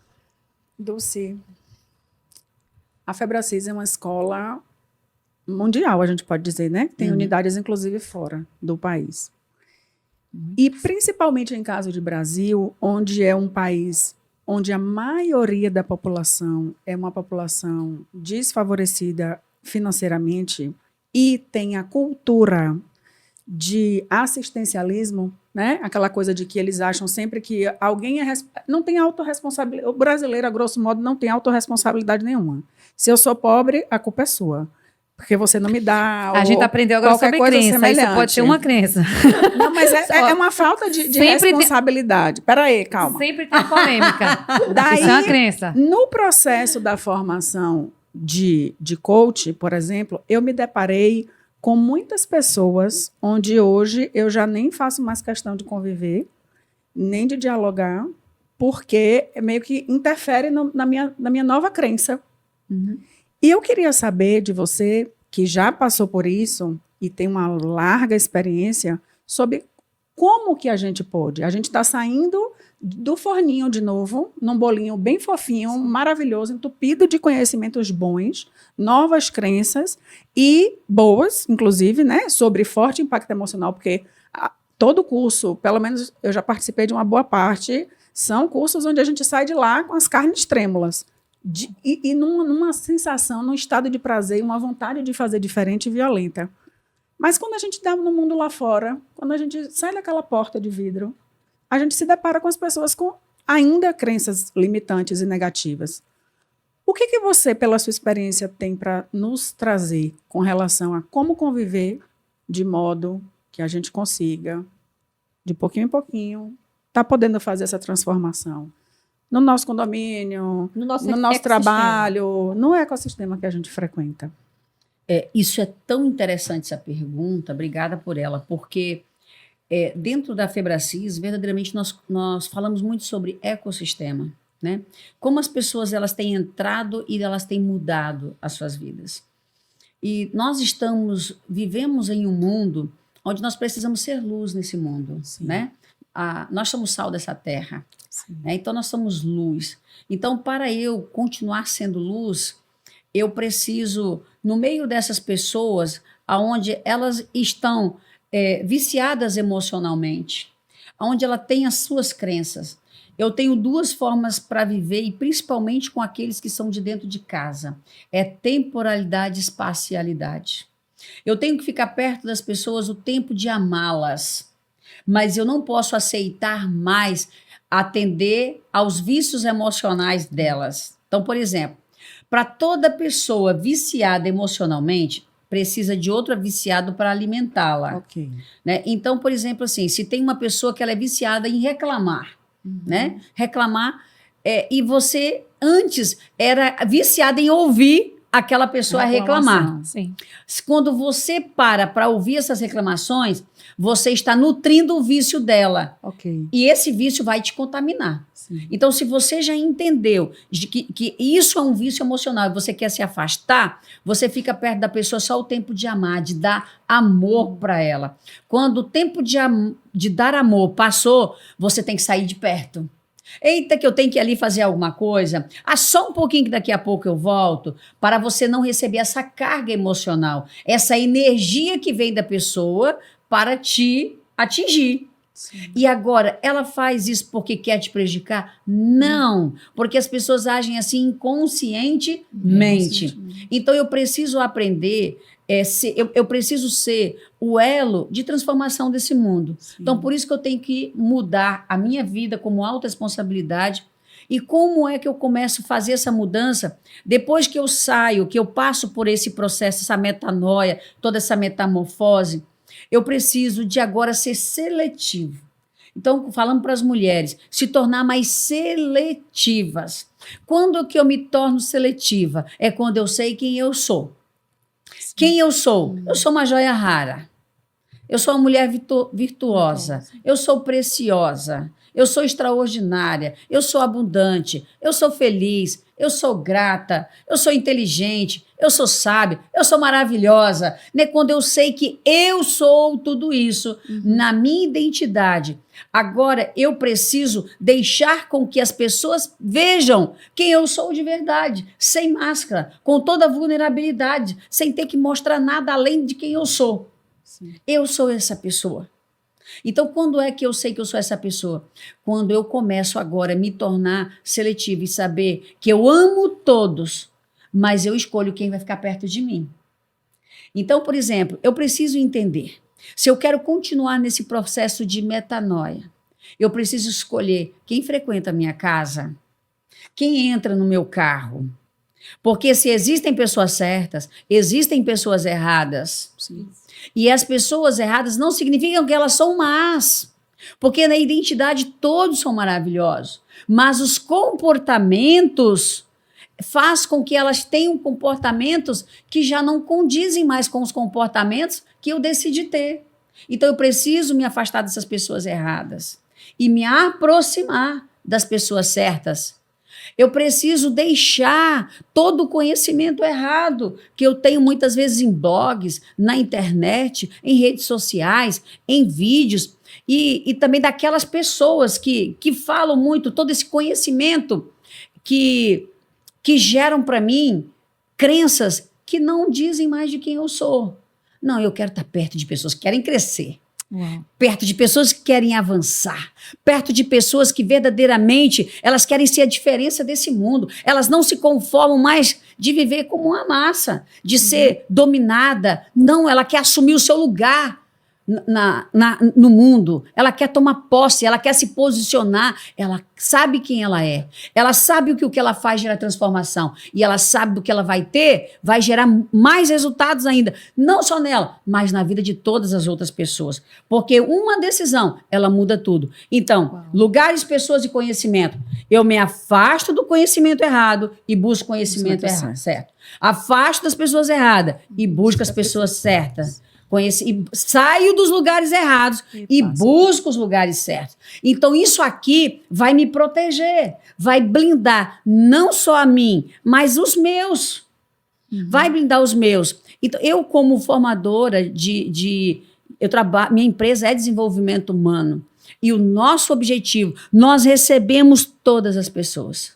Speaker 3: Dulce, a Febracis é uma escola mundial, a gente pode dizer, né? Tem unidades, inclusive, fora do país. E principalmente em caso de Brasil, onde é um país onde a maioria da população é uma população desfavorecida financeiramente e tem a cultura de assistencialismo, né? Aquela coisa de que eles acham sempre que alguém não tem autorresponsabilidade. O brasileiro, a grosso modo, não tem autorresponsabilidade nenhuma. Se eu sou pobre, a culpa é sua. Porque você não me dá.
Speaker 1: A gente aprendeu agora sobre crença.
Speaker 3: Semelhante.
Speaker 1: Isso pode ser uma crença.
Speaker 3: Não, mas é uma falta de responsabilidade. Peraí, calma.
Speaker 1: Sempre tem polêmica.
Speaker 3: Daí,
Speaker 1: Isso é uma crença.
Speaker 3: No processo da formação de coach, por exemplo, eu me deparei com muitas pessoas onde hoje eu já nem faço mais questão de conviver, nem de dialogar, porque meio que interfere na minha nova crença. E eu queria saber de você, que já passou por isso e tem uma larga experiência, sobre como que a gente pode. A gente está saindo do forninho de novo, num bolinho bem fofinho, maravilhoso, entupido de conhecimentos bons, novas crenças e boas, inclusive, né, sobre forte impacto emocional, porque todo curso, pelo menos eu já participei de uma boa parte, são cursos onde a gente sai de lá com as carnes trêmulas. e numa sensação, num estado de prazer, uma vontade de fazer diferente e violenta. Mas quando a gente está no mundo lá fora, quando a gente sai daquela porta de vidro, a gente se depara com as pessoas com ainda crenças limitantes e negativas. O que você, pela sua experiência, tem para nos trazer com relação a como conviver de modo que a gente consiga, de pouquinho em pouquinho, tá podendo fazer essa transformação no nosso condomínio, no nosso trabalho, no ecossistema que a gente frequenta?
Speaker 4: Isso é tão interessante, essa pergunta, obrigada por ela, porque dentro da Febracis, verdadeiramente, nós falamos muito sobre ecossistema, né? Como as pessoas elas têm entrado e elas têm mudado as suas vidas. E nós vivemos em um mundo onde nós precisamos ser luz nesse mundo, né? Nós somos sal dessa terra, né? Então nós somos luz. Então, para eu continuar sendo luz, eu preciso, no meio dessas pessoas, onde elas estão viciadas emocionalmente, onde ela tem as suas crenças. Eu tenho duas formas para viver, e principalmente com aqueles que são de dentro de casa. É temporalidade e espacialidade. Eu tenho que ficar perto das pessoas o tempo de amá-las, mas eu não posso aceitar mais atender aos vícios emocionais delas. Então, por exemplo, para toda pessoa viciada emocionalmente, precisa de outro viciado para alimentá-la.
Speaker 3: Ok.
Speaker 4: Né? Então, por exemplo, assim, se tem uma pessoa que ela é viciada em reclamar, né? Reclamar, e você antes era viciada em ouvir aquela pessoa reclamar.
Speaker 1: Sim.
Speaker 4: Quando você para ouvir essas reclamações, você está nutrindo o vício dela.
Speaker 3: Ok.
Speaker 4: E esse vício vai te contaminar.
Speaker 3: Sim.
Speaker 4: Então, se você já entendeu que isso é um vício emocional e você quer se afastar, você fica perto da pessoa só o tempo de amar, de dar amor para ela. Quando o tempo de dar amor passou, você tem que sair de perto. Eita, que eu tenho que ir ali fazer alguma coisa. Só um pouquinho que daqui a pouco eu volto, para você não receber essa carga emocional, essa energia que vem da pessoa para te atingir.
Speaker 3: Sim.
Speaker 4: E agora, ela faz isso porque quer te prejudicar? Não, porque as pessoas agem assim inconscientemente. Então, eu preciso aprender, eu preciso ser o elo de transformação desse mundo.
Speaker 3: Sim.
Speaker 4: Então, por isso que eu tenho que mudar a minha vida como autorresponsabilidade. E como é que eu começo a fazer essa mudança? Depois que eu saio, que eu passo por esse processo, essa metanoia, toda essa metamorfose, eu preciso de agora ser seletivo. Então, falando para as mulheres, se tornar mais seletivas. Quando que eu me torno seletiva? É quando eu sei quem eu sou. Sim. Quem eu sou? Eu sou uma joia rara. Eu sou uma mulher virtuosa. Eu sou preciosa. Eu sou extraordinária. Eu sou abundante. Eu sou feliz. Eu sou grata. Eu sou inteligente. Eu sou sábia. Eu sou maravilhosa. Né? Quando eu sei que eu sou tudo isso na minha identidade. Agora eu preciso deixar com que as pessoas vejam quem eu sou de verdade, sem máscara, com toda a vulnerabilidade, sem ter que mostrar nada além de quem eu sou. Sim. Eu sou essa pessoa. Então, quando é que eu sei que eu sou essa pessoa? Quando eu começo agora a me tornar seletiva e saber que eu amo todos, mas eu escolho quem vai ficar perto de mim. Então, por exemplo, eu preciso entender, se eu quero continuar nesse processo de metanoia, eu preciso escolher quem frequenta a minha casa, quem entra no meu carro. Porque se existem pessoas certas, existem pessoas erradas.
Speaker 3: Sim.
Speaker 4: E as pessoas erradas não significam que elas são más. Porque na identidade todos são maravilhosos. Mas os comportamentos faz com que elas tenham comportamentos que já não condizem mais com os comportamentos que eu decidi ter. Então eu preciso me afastar dessas pessoas erradas e me aproximar das pessoas certas. Eu preciso deixar todo o conhecimento errado que eu tenho muitas vezes em blogs, na internet, em redes sociais, em vídeos, e também daquelas pessoas que falam muito, todo esse conhecimento que geram para mim crenças que não dizem mais de quem eu sou. Não, eu quero estar perto de pessoas que querem crescer.
Speaker 1: Uau.
Speaker 4: perto de pessoas que querem avançar, perto de pessoas que verdadeiramente elas querem ser a diferença desse mundo. Elas não se conformam mais de viver como uma massa, de ser dominada. Não, ela quer assumir o seu lugar no mundo. Ela quer tomar posse, ela quer se posicionar. Ela sabe quem ela é. Ela sabe o que ela faz gera transformação. E ela sabe do que ela vai ter, vai gerar mais resultados ainda. Não só nela, mas na vida de todas as outras pessoas. Porque uma decisão, ela muda tudo. Então, lugares, pessoas e conhecimento. Eu me afasto do conhecimento errado e busco conhecimento errado, certo? Afasto das pessoas erradas e busco as pessoas certas. E saio dos lugares errados e busco os lugares certos. Então, isso aqui vai me proteger, vai blindar não só a mim, mas os meus. Vai blindar os meus. Então, eu, como formadora minha empresa é desenvolvimento humano. E o nosso objetivo, nós recebemos todas as pessoas.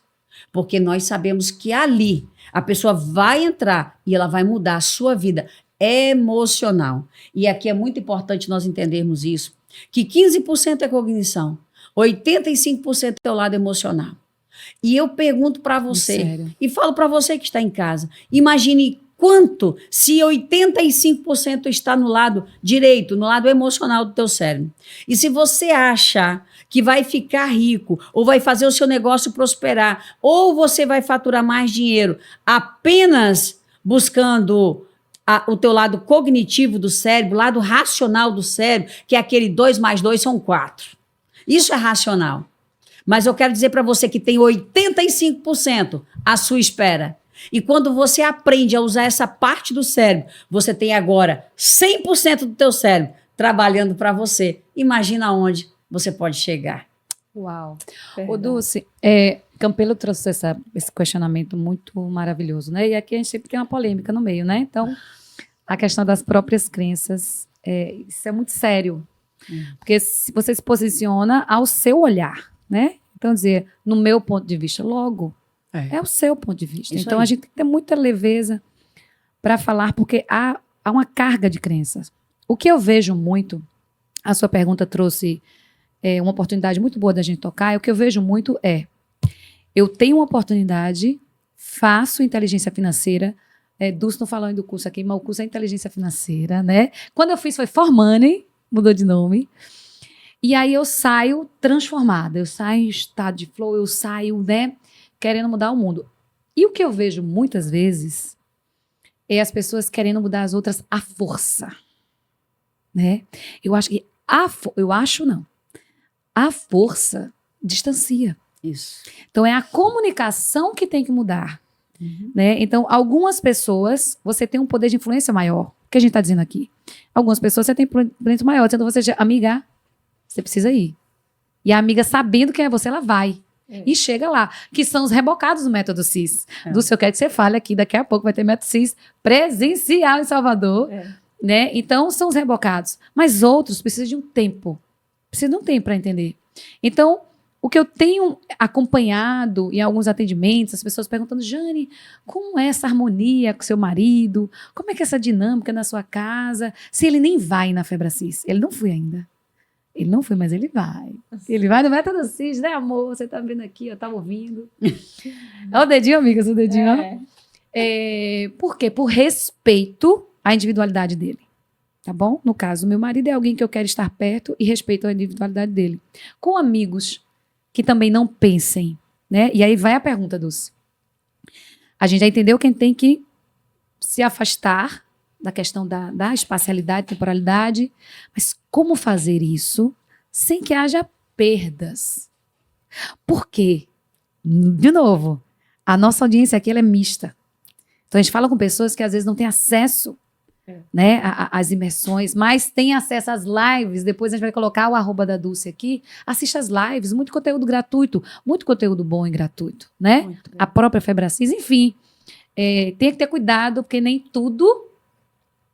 Speaker 4: Porque nós sabemos que ali a pessoa vai entrar e ela vai mudar a sua vida emocional. E aqui é muito importante nós entendermos isso, que 15% é cognição, 85% é o lado emocional. E eu pergunto para você, e falo para você que está em casa, imagine quanto se 85% está no lado direito, no lado emocional do teu cérebro. E se você acha que vai ficar rico, ou vai fazer o seu negócio prosperar, ou você vai faturar mais dinheiro apenas buscando o teu lado cognitivo do cérebro, o lado racional do cérebro, que é aquele 2 mais 2 são 4. Isso é racional. Mas eu quero dizer para você que tem 85% à sua espera. E quando você aprende a usar essa parte do cérebro, você tem agora 100% do teu cérebro trabalhando para você. Imagina onde você pode chegar.
Speaker 1: Uau.
Speaker 2: Perdão.
Speaker 1: Ô, Dulce, Campelo trouxe esse questionamento muito maravilhoso, né? E aqui a gente sempre tem uma polêmica no meio, né? Então, a questão das próprias crenças, isso é muito sério. Porque se você se posiciona ao seu olhar, né? Então, dizer, no meu ponto de vista, logo, é o seu ponto de vista.
Speaker 4: Isso
Speaker 1: então,
Speaker 4: aí.
Speaker 1: a gente tem que ter muita leveza para falar, porque há uma carga de crenças. O que eu vejo muito, a sua pergunta trouxe uma oportunidade muito boa da gente tocar, o que eu vejo muito eu tenho uma oportunidade, faço inteligência financeira, Dulce não falando do curso aqui, mas o curso é inteligência financeira, né? Quando eu fiz foi For Money, mudou de nome, e aí eu saio transformada, eu saio em estado de flow, eu saio, né, querendo mudar o mundo. E o que eu vejo muitas vezes é as pessoas querendo mudar as outras à força, né? Eu acho que a força distancia.
Speaker 4: Isso.
Speaker 1: Então, é a comunicação que tem que mudar. Né? Então, algumas pessoas, você tem um poder de influência maior. O que a gente está dizendo aqui? Algumas pessoas você tem influência maior. Então, você, amiga, você precisa ir. E a amiga, sabendo quem é você, ela vai. E chega lá. Que são os rebocados do Método CIS. Dulce, eu quero que você fale aqui. Daqui a pouco vai ter Método CIS presencial em Salvador. Né? Então, são os rebocados. Mas outros precisam de um tempo. Precisa de um tempo para entender. Então, o que eu tenho acompanhado em alguns atendimentos, as pessoas perguntando, Jane, como é essa harmonia com seu marido? Como é que é essa dinâmica na sua casa? Se ele nem vai na Febracis. Ele não foi ainda. Ele não foi, mas ele vai. Ele vai no Método CIS, né, amor? Você tá vendo aqui, eu tava ouvindo. Olha o dedinho, amigas, o dedinho. Por quê? Por respeito à individualidade dele. Tá bom? No caso, meu marido é alguém que eu quero estar perto e respeito a individualidade dele. Com amigos que também não pensem, né? E aí vai a pergunta, Dulce. A gente já entendeu que a gente tem que se afastar da questão da espacialidade, temporalidade, mas como fazer isso sem que haja perdas? Por quê? De novo, a nossa audiência aqui ela é mista. Então a gente fala com pessoas que às vezes não têm acesso, né, as imersões, mas tem acesso às lives. Depois a gente vai colocar o @ da Dulce aqui. Assista as lives, muito conteúdo gratuito, muito conteúdo bom e gratuito, né? A própria Febracis, enfim. Tem que ter cuidado, porque nem tudo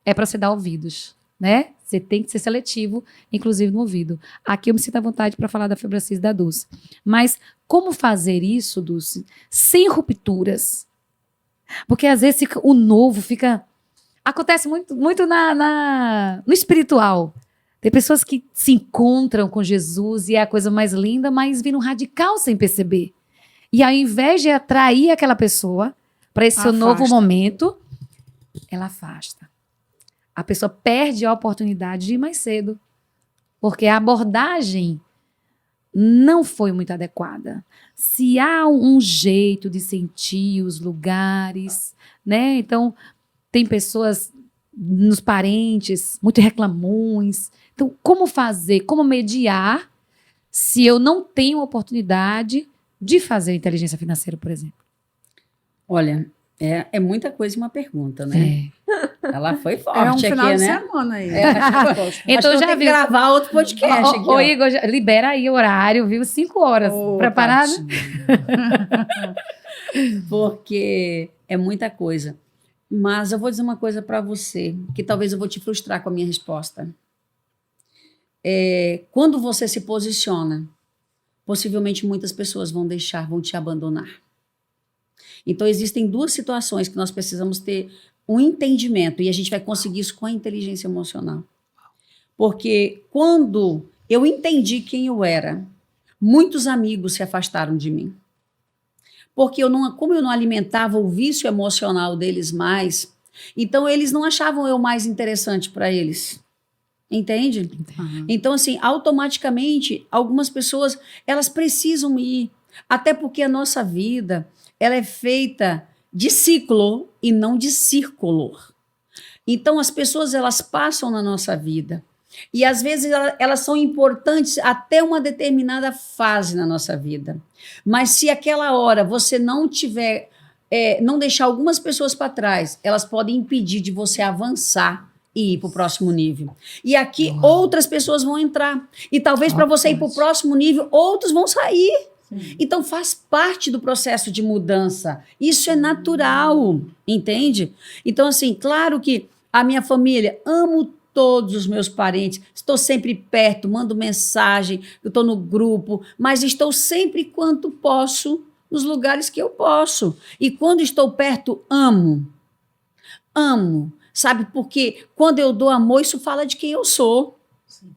Speaker 1: é para você dar ouvidos, né? Você tem que ser seletivo, inclusive no ouvido. Aqui eu me sinto à vontade para falar da Febracis da Dulce. Mas como fazer isso, Dulce, sem rupturas? Porque às vezes o novo fica... Acontece muito no espiritual. Tem pessoas que se encontram com Jesus e é a coisa mais linda, mas viram radical sem perceber. E ao invés de atrair aquela pessoa para esse seu novo momento, ela afasta. A pessoa perde a oportunidade de ir mais cedo. Porque a abordagem não foi muito adequada. Se há um jeito de sentir os lugares, né? Então, tem pessoas nos parentes muito reclamões. Então, como fazer? Como mediar se eu não tenho oportunidade de fazer inteligência financeira, por exemplo?
Speaker 4: Olha, é muita coisa uma pergunta, né? Ela foi forte
Speaker 3: É um
Speaker 4: aqui,
Speaker 3: final de
Speaker 4: né?
Speaker 3: semana aí.
Speaker 1: Então,
Speaker 4: Acho que eu
Speaker 1: já
Speaker 4: tenho que
Speaker 1: viu.
Speaker 4: gravar outro podcast aqui,
Speaker 1: Ô,
Speaker 4: ó.
Speaker 1: Igor, libera aí o horário, viu? 5 horas. Preparado?
Speaker 4: Porque é muita coisa. Mas eu vou dizer uma coisa para você, que talvez eu vou te frustrar com a minha resposta. Quando você se posiciona, possivelmente muitas pessoas vão te abandonar. Então, existem duas situações que nós precisamos ter um entendimento, e a gente vai conseguir isso com a inteligência emocional. Porque quando eu entendi quem eu era, muitos amigos se afastaram de mim. Porque como eu não alimentava o vício emocional deles mais, então eles não achavam eu mais interessante para eles. Entende?
Speaker 3: Uhum.
Speaker 4: Então, assim, automaticamente, algumas pessoas, elas precisam ir. Até porque a nossa vida, ela é feita de ciclo e não de círculo. Então, as pessoas, elas passam na nossa vida. E, às vezes, elas são importantes até uma determinada fase na nossa vida. Mas se aquela hora você não tiver, não deixar algumas pessoas para trás, elas podem impedir de você avançar e ir para o próximo nível. E aqui outras pessoas vão entrar. E talvez para você ir para o próximo nível, outros vão sair. Então faz parte do processo de mudança. Isso é natural, entende? Então, assim, claro que a minha família, amo todos os meus parentes, estou sempre perto, mando mensagem, eu estou no grupo, mas estou sempre quanto posso, nos lugares que eu posso. E quando estou perto, amo. Amo. Sabe, porque quando eu dou amor, isso fala de quem eu sou,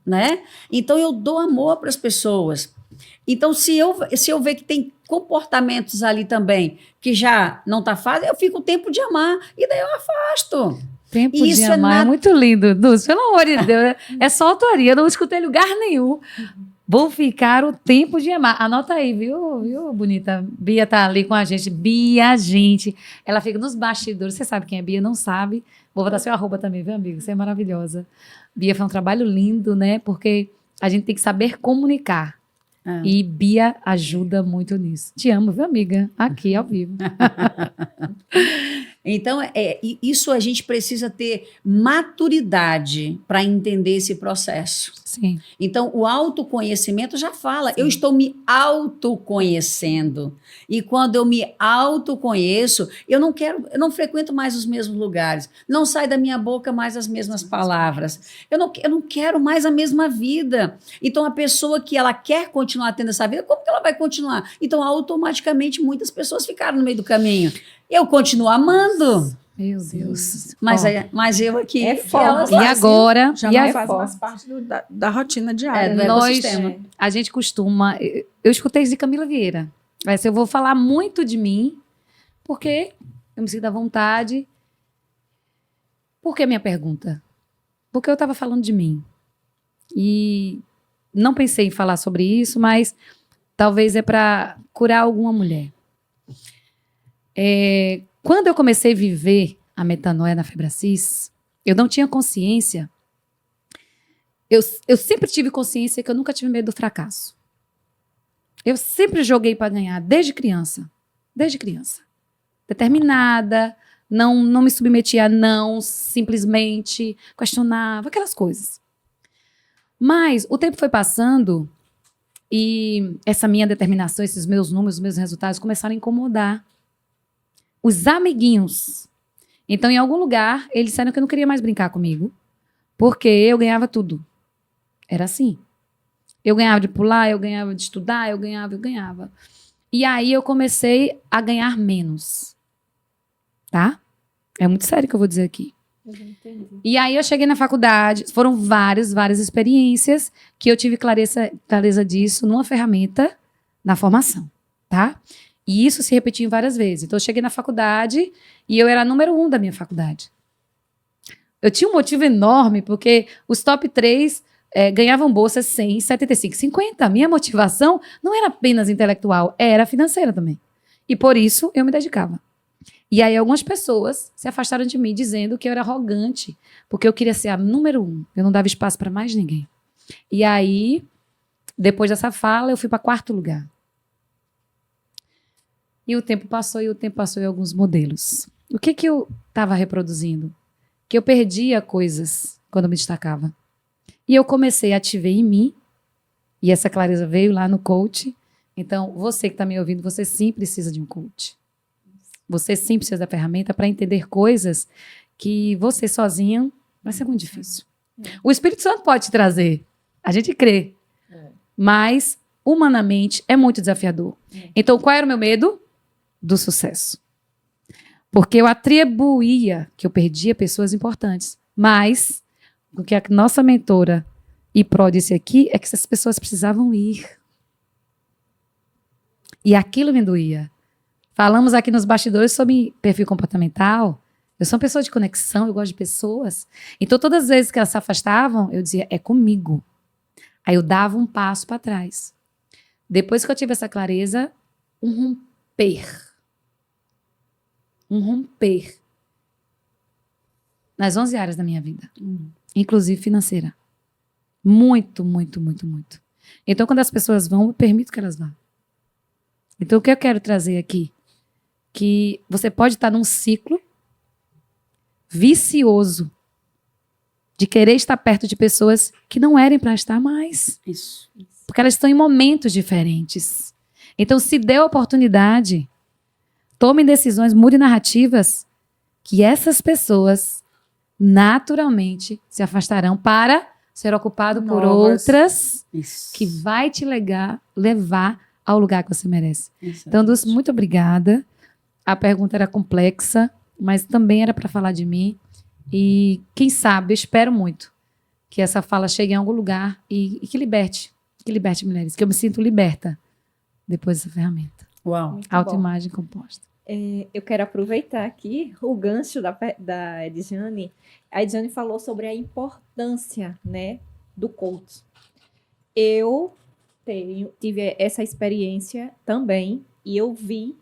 Speaker 4: né? Então, eu dou amor para as pessoas. Então, se eu ver que tem comportamentos ali também que já não está fácil, eu fico o tempo de amar e daí eu afasto.
Speaker 1: Tempo de amar é muito lindo, Dulce, pelo amor de Deus. É só autoria, eu não escutei em lugar nenhum. Vou ficar o tempo de amar. Anota aí, viu, bonita? Bia tá ali com a gente. Bia, gente. Ela fica nos bastidores. Você sabe quem é Bia? Não sabe? Vou botar seu arroba também, viu, amigo? Você é maravilhosa. Bia, foi um trabalho lindo, né? Porque a gente tem que saber comunicar. E Bia ajuda muito nisso. Te amo, viu, amiga? Aqui, ao vivo.
Speaker 4: Então, isso a gente precisa ter maturidade para entender esse processo.
Speaker 1: Sim.
Speaker 4: Então, o autoconhecimento já fala, eu estou me autoconhecendo. E quando eu me autoconheço, eu não frequento mais os mesmos lugares, não sai da minha boca mais as mesmas palavras. Eu não quero mais a mesma vida. Então, a pessoa que ela quer continuar tendo essa vida, como que ela vai continuar? Então, automaticamente, muitas pessoas ficaram no meio do caminho. Eu continuo amando.
Speaker 1: Meu Deus.
Speaker 4: Mas eu aqui...
Speaker 2: É forte.
Speaker 1: E agora...
Speaker 3: Já não faz mais parte da rotina diária.
Speaker 1: A gente costuma... Eu escutei isso de Camila Vieira. Mas eu vou falar muito de mim, porque eu me sinto à vontade. Por que minha pergunta? Porque eu estava falando de mim. E não pensei em falar sobre isso, mas talvez é para curar alguma mulher. Quando eu comecei a viver a metanoia na Febracis, eu não tinha consciência. Eu sempre tive consciência que eu nunca tive medo do fracasso. Eu sempre joguei para ganhar, desde criança. Desde criança. Determinada, não me submetia a não, simplesmente questionava, aquelas coisas. Mas o tempo foi passando e essa minha determinação, esses meus números, os meus resultados começaram a incomodar os amiguinhos. Então, em algum lugar, eles disseram que não queria mais brincar comigo, porque eu ganhava tudo. Era assim. Eu ganhava de pular, eu ganhava de estudar, eu ganhava. E aí eu comecei a ganhar menos. Tá? É muito sério o que eu vou dizer aqui.
Speaker 2: Eu já entendi.
Speaker 1: E aí eu cheguei na faculdade, foram várias experiências que eu tive clareza disso numa ferramenta na formação, tá? E isso se repetiu várias vezes. Então eu cheguei na faculdade e eu era a número 1 da minha faculdade. Eu tinha um motivo enorme, porque os top 3 ganhavam bolsas 100, 75, 50. A minha motivação não era apenas intelectual, era financeira também. E por isso eu me dedicava. E aí algumas pessoas se afastaram de mim dizendo que eu era arrogante, porque eu queria ser a número 1. Eu não dava espaço para mais ninguém. E aí, depois dessa fala, eu fui para 4º lugar. E o tempo passou e alguns modelos. O que eu estava reproduzindo? Que eu perdia coisas quando eu me destacava. E eu comecei a te ver em mim, e essa clareza veio lá no coach. Então, você que está me ouvindo, você sim precisa de um coach. Você sim precisa da ferramenta para entender coisas que você sozinho vai ser muito difícil. O Espírito Santo pode te trazer, a gente crê, mas humanamente é muito desafiador. Então, qual era o meu medo? Do sucesso. Porque eu atribuía que eu perdia pessoas importantes, mas o que a nossa mentora e Pró disse aqui é que essas pessoas precisavam ir. E aquilo me doía. Falamos aqui nos bastidores sobre perfil comportamental. Eu sou uma pessoa de conexão, eu gosto de pessoas. Então, todas as vezes que elas se afastavam, eu dizia, é comigo. Aí eu dava um passo para trás. Depois que eu tive essa clareza, um romper. Um romper. Nas 11 áreas da minha vida. Inclusive financeira. Muito. Então, quando as pessoas vão, eu permito que elas vão. Então, o que eu quero trazer aqui? Que você pode estar num ciclo vicioso de querer estar perto de pessoas que não eram para estar mais.
Speaker 4: Isso.
Speaker 1: Porque elas estão em momentos diferentes. Então, se dê a oportunidade, tome decisões, mude narrativas, que essas pessoas naturalmente se afastarão para ser ocupado por outras que vai te levar ao lugar que você merece. Então, Dulce, muito obrigada. A pergunta era complexa, mas também era para falar de mim. E quem sabe, eu espero muito que essa fala chegue em algum lugar e que liberte mulheres, que eu me sinto liberta depois dessa ferramenta.
Speaker 4: Uau!
Speaker 1: Autoimagem composta.
Speaker 2: Eu quero aproveitar aqui o gancho da Edjane. A Edjane falou sobre a importância, né, do coach. Eu tive essa experiência também e eu vi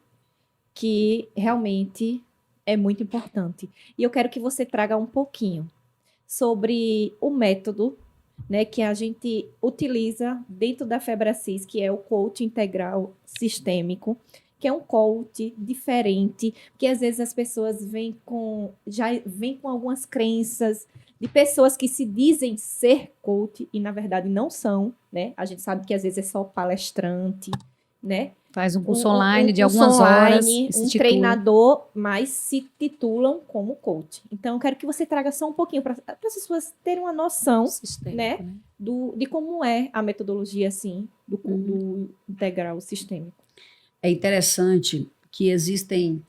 Speaker 2: que realmente é muito importante. E eu quero que você traga um pouquinho sobre o método, né, que a gente utiliza dentro da Febracis, que é o coach integral sistêmico, que é um coach diferente, que às vezes as pessoas já vêm com algumas crenças de pessoas que se dizem ser coach e na verdade não são, né? A gente sabe que às vezes é só palestrante, né?
Speaker 1: Faz um curso online de algumas horas.
Speaker 2: Um treinador, mas se titulam como coach. Então, eu quero que você traga só um pouquinho para as pessoas terem uma noção, né? De como é a metodologia, assim, do integral sistêmico.
Speaker 4: É interessante que existem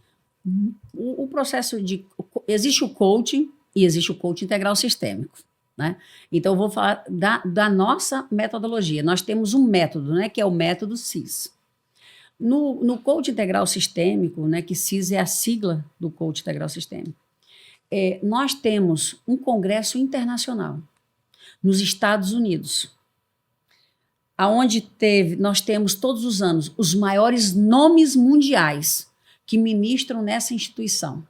Speaker 4: o processo de... Existe o coaching e existe o coaching integral sistêmico, né? Então, eu vou falar da nossa metodologia. Nós temos um método, né? Que é o método CIS. No coach integral sistêmico, né, que CIS é a sigla do coach integral sistêmico, nós temos um congresso internacional nos Estados Unidos, aonde nós temos todos os anos os maiores nomes mundiais que ministram nessa instituição,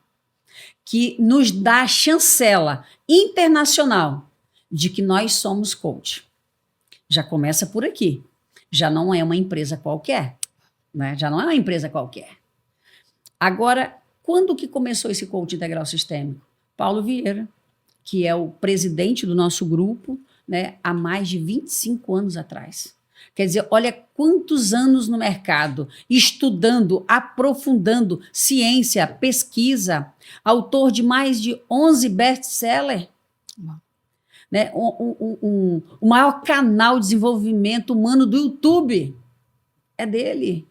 Speaker 4: que nos dá a chancela internacional de que nós somos coach. Já começa por aqui. Já não é uma empresa qualquer. Né? Já não é uma empresa qualquer. Agora, quando que começou esse coach integral sistêmico? Paulo Vieira, que é o presidente do nosso grupo, né, há mais de 25 anos atrás. Quer dizer, olha quantos anos no mercado, estudando, aprofundando ciência, pesquisa, autor de mais de 11 best-sellers, né, o maior canal de desenvolvimento humano do YouTube é dele.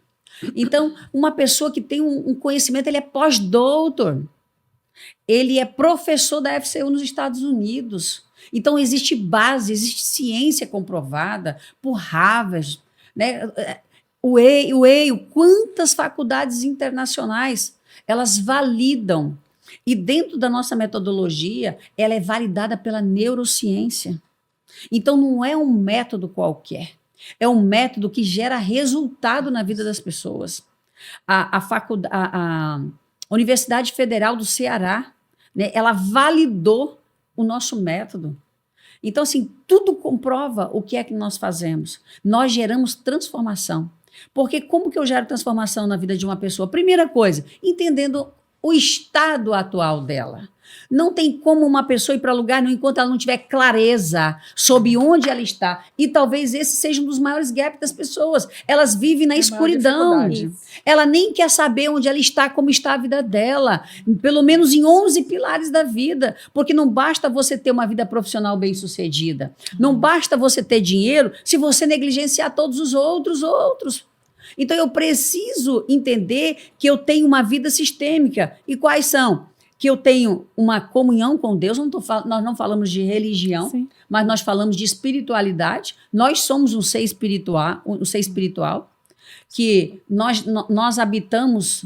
Speaker 4: Então, uma pessoa que tem um conhecimento, ele é pós-doutor. Ele é professor da FCU nos Estados Unidos. Então, existe base, existe ciência comprovada por Harvard, né? O EIO, quantas faculdades internacionais, elas validam. E dentro da nossa metodologia, ela é validada pela neurociência. Então, não é um método qualquer. É um método que gera resultado na vida das pessoas. A Universidade Federal do Ceará, né, ela validou o nosso método. Então, assim, tudo comprova o que é que nós fazemos. Nós geramos transformação. Porque como que eu gero transformação na vida de uma pessoa? Primeira coisa, entendendo o estado atual dela. Não tem como uma pessoa ir para lugar nenhum enquanto ela não tiver clareza sobre onde ela está. E talvez esse seja um dos maiores gaps das pessoas. Elas vivem na escuridão. Ela nem quer saber onde ela está, como está a vida dela. Pelo menos em 11 pilares da vida. Porque não basta você ter uma vida profissional bem-sucedida. Não basta você ter dinheiro se você negligenciar todos os outros. Então eu preciso entender que eu tenho uma vida sistêmica. E quais são? Que eu tenho uma comunhão com Deus, nós não falamos de religião, sim, mas nós falamos de espiritualidade. Nós somos um ser espiritual, que nós habitamos,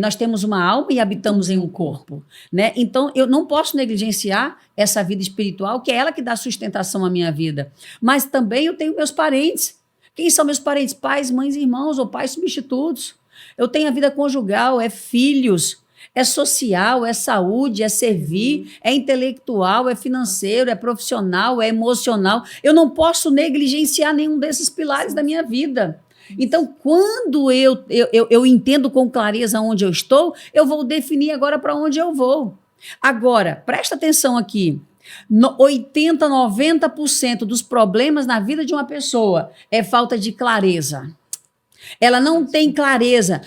Speaker 4: nós temos uma alma e habitamos em um corpo, né? Então, eu não posso negligenciar essa vida espiritual, que é ela que dá sustentação à minha vida. Mas também eu tenho meus parentes. Quem são meus parentes? Pais, mães, irmãos ou pais substitutos. Eu tenho a vida conjugal, filhos. É social, é saúde, é servir, é intelectual, é financeiro, é profissional, é emocional. Eu não posso negligenciar nenhum desses pilares da minha vida. Então, quando eu entendo com clareza onde eu estou, eu vou definir agora para onde eu vou. Agora, presta atenção aqui. 80%, 90% dos problemas na vida de uma pessoa é falta de clareza. Ela não tem clareza.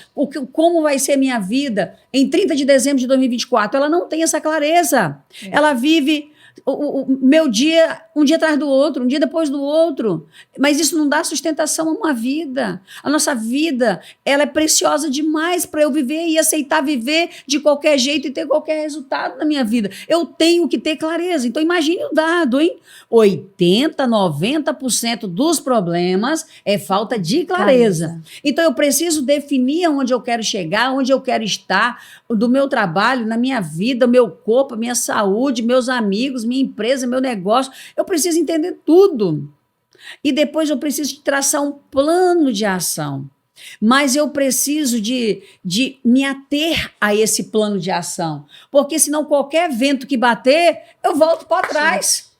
Speaker 4: Como vai ser minha vida em 30 de dezembro de 2024? Ela não tem essa clareza. Ela vive o meu dia, um dia atrás do outro, um dia depois do outro. Mas isso não dá sustentação a uma vida. A nossa vida, ela é preciosa demais para eu viver e aceitar viver de qualquer jeito e ter qualquer resultado na minha vida. Eu tenho que ter clareza. Então, imagine o dado, hein? 80%, 90% dos problemas é falta de clareza. Então, eu preciso definir onde eu quero chegar, onde eu quero estar, do meu trabalho, na minha vida, meu corpo, minha saúde, meus amigos, minha empresa, meu negócio. Eu preciso entender tudo. E depois eu preciso traçar um plano de ação. Mas eu preciso de me ater a esse plano de ação. Porque senão qualquer vento que bater, eu volto para trás.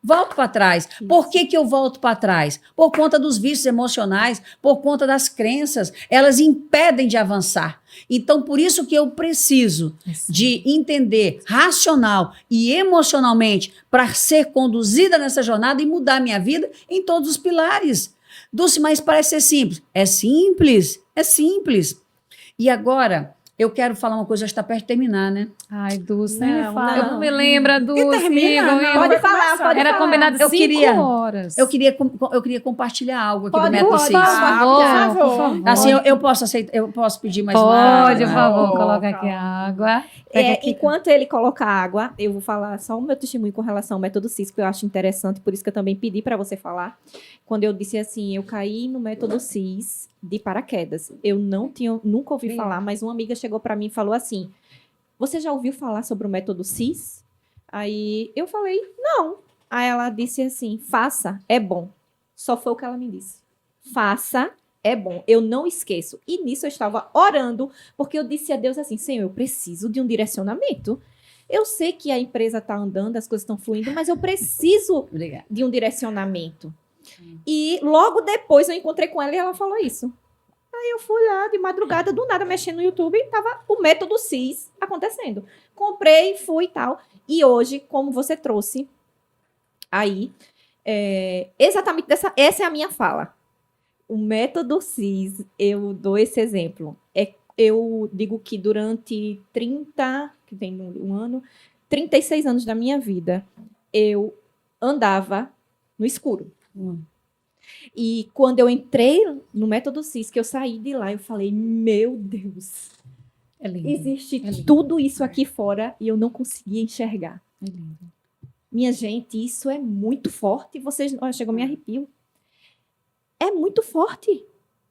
Speaker 4: Volto para trás. Por que eu volto para trás? Por conta dos vícios emocionais, por conta das crenças. Elas impedem de avançar. Então, por isso que eu preciso de entender racional e emocionalmente para ser conduzida nessa jornada e mudar minha vida em todos os pilares. Dulce, mas parece ser simples. É simples, é simples. E agora, eu quero falar uma coisa, já está perto de terminar, né?
Speaker 1: Ai, Dulce,
Speaker 2: não
Speaker 1: me lembra, Dulce.
Speaker 2: Pode falar.
Speaker 1: Era combinado 5 horas.
Speaker 4: Eu queria compartilhar algo aqui do
Speaker 2: Pode,
Speaker 4: Método CIS.
Speaker 2: por favor.
Speaker 4: Assim, eu posso aceitar, eu posso pedir mais uma água?
Speaker 1: Pode, por favor, coloca aqui a água.
Speaker 2: Enquanto ele coloca água, eu vou falar só o meu testemunho com relação ao Método CIS, que eu acho interessante, por isso que eu também pedi para você falar. Quando eu disse assim, eu caí no Método CIS de paraquedas. Eu nunca ouvi falar, mas uma amiga chegou para mim e falou assim, você já ouviu falar sobre o Método CIS? Aí eu falei, não. Aí ela disse assim, faça, é bom. Só foi o que ela me disse. Faça, é bom. Eu não esqueço. E nisso eu estava orando, porque eu disse a Deus assim, Senhor, eu preciso de um direcionamento. Eu sei que a empresa está andando, as coisas estão fluindo, mas eu preciso de um direcionamento. E logo depois eu encontrei com ela e ela falou isso. Aí eu fui lá de madrugada, do nada, mexendo no YouTube e tava o Método CIS acontecendo. Comprei, fui e tal. E hoje, como você trouxe aí, exatamente essa é a minha fala. O Método CIS, eu dou esse exemplo. Eu digo que durante 36 anos da minha vida, eu andava no escuro. E quando eu entrei no Método CIS, que eu saí de lá, eu falei, meu Deus,
Speaker 1: É lindo.
Speaker 2: Existe
Speaker 1: É lindo.
Speaker 2: tudo isso aqui fora e eu não conseguia enxergar.
Speaker 1: É lindo.
Speaker 2: Minha gente, isso é muito forte. Vocês, olha, chegou a me arrepio. É muito forte.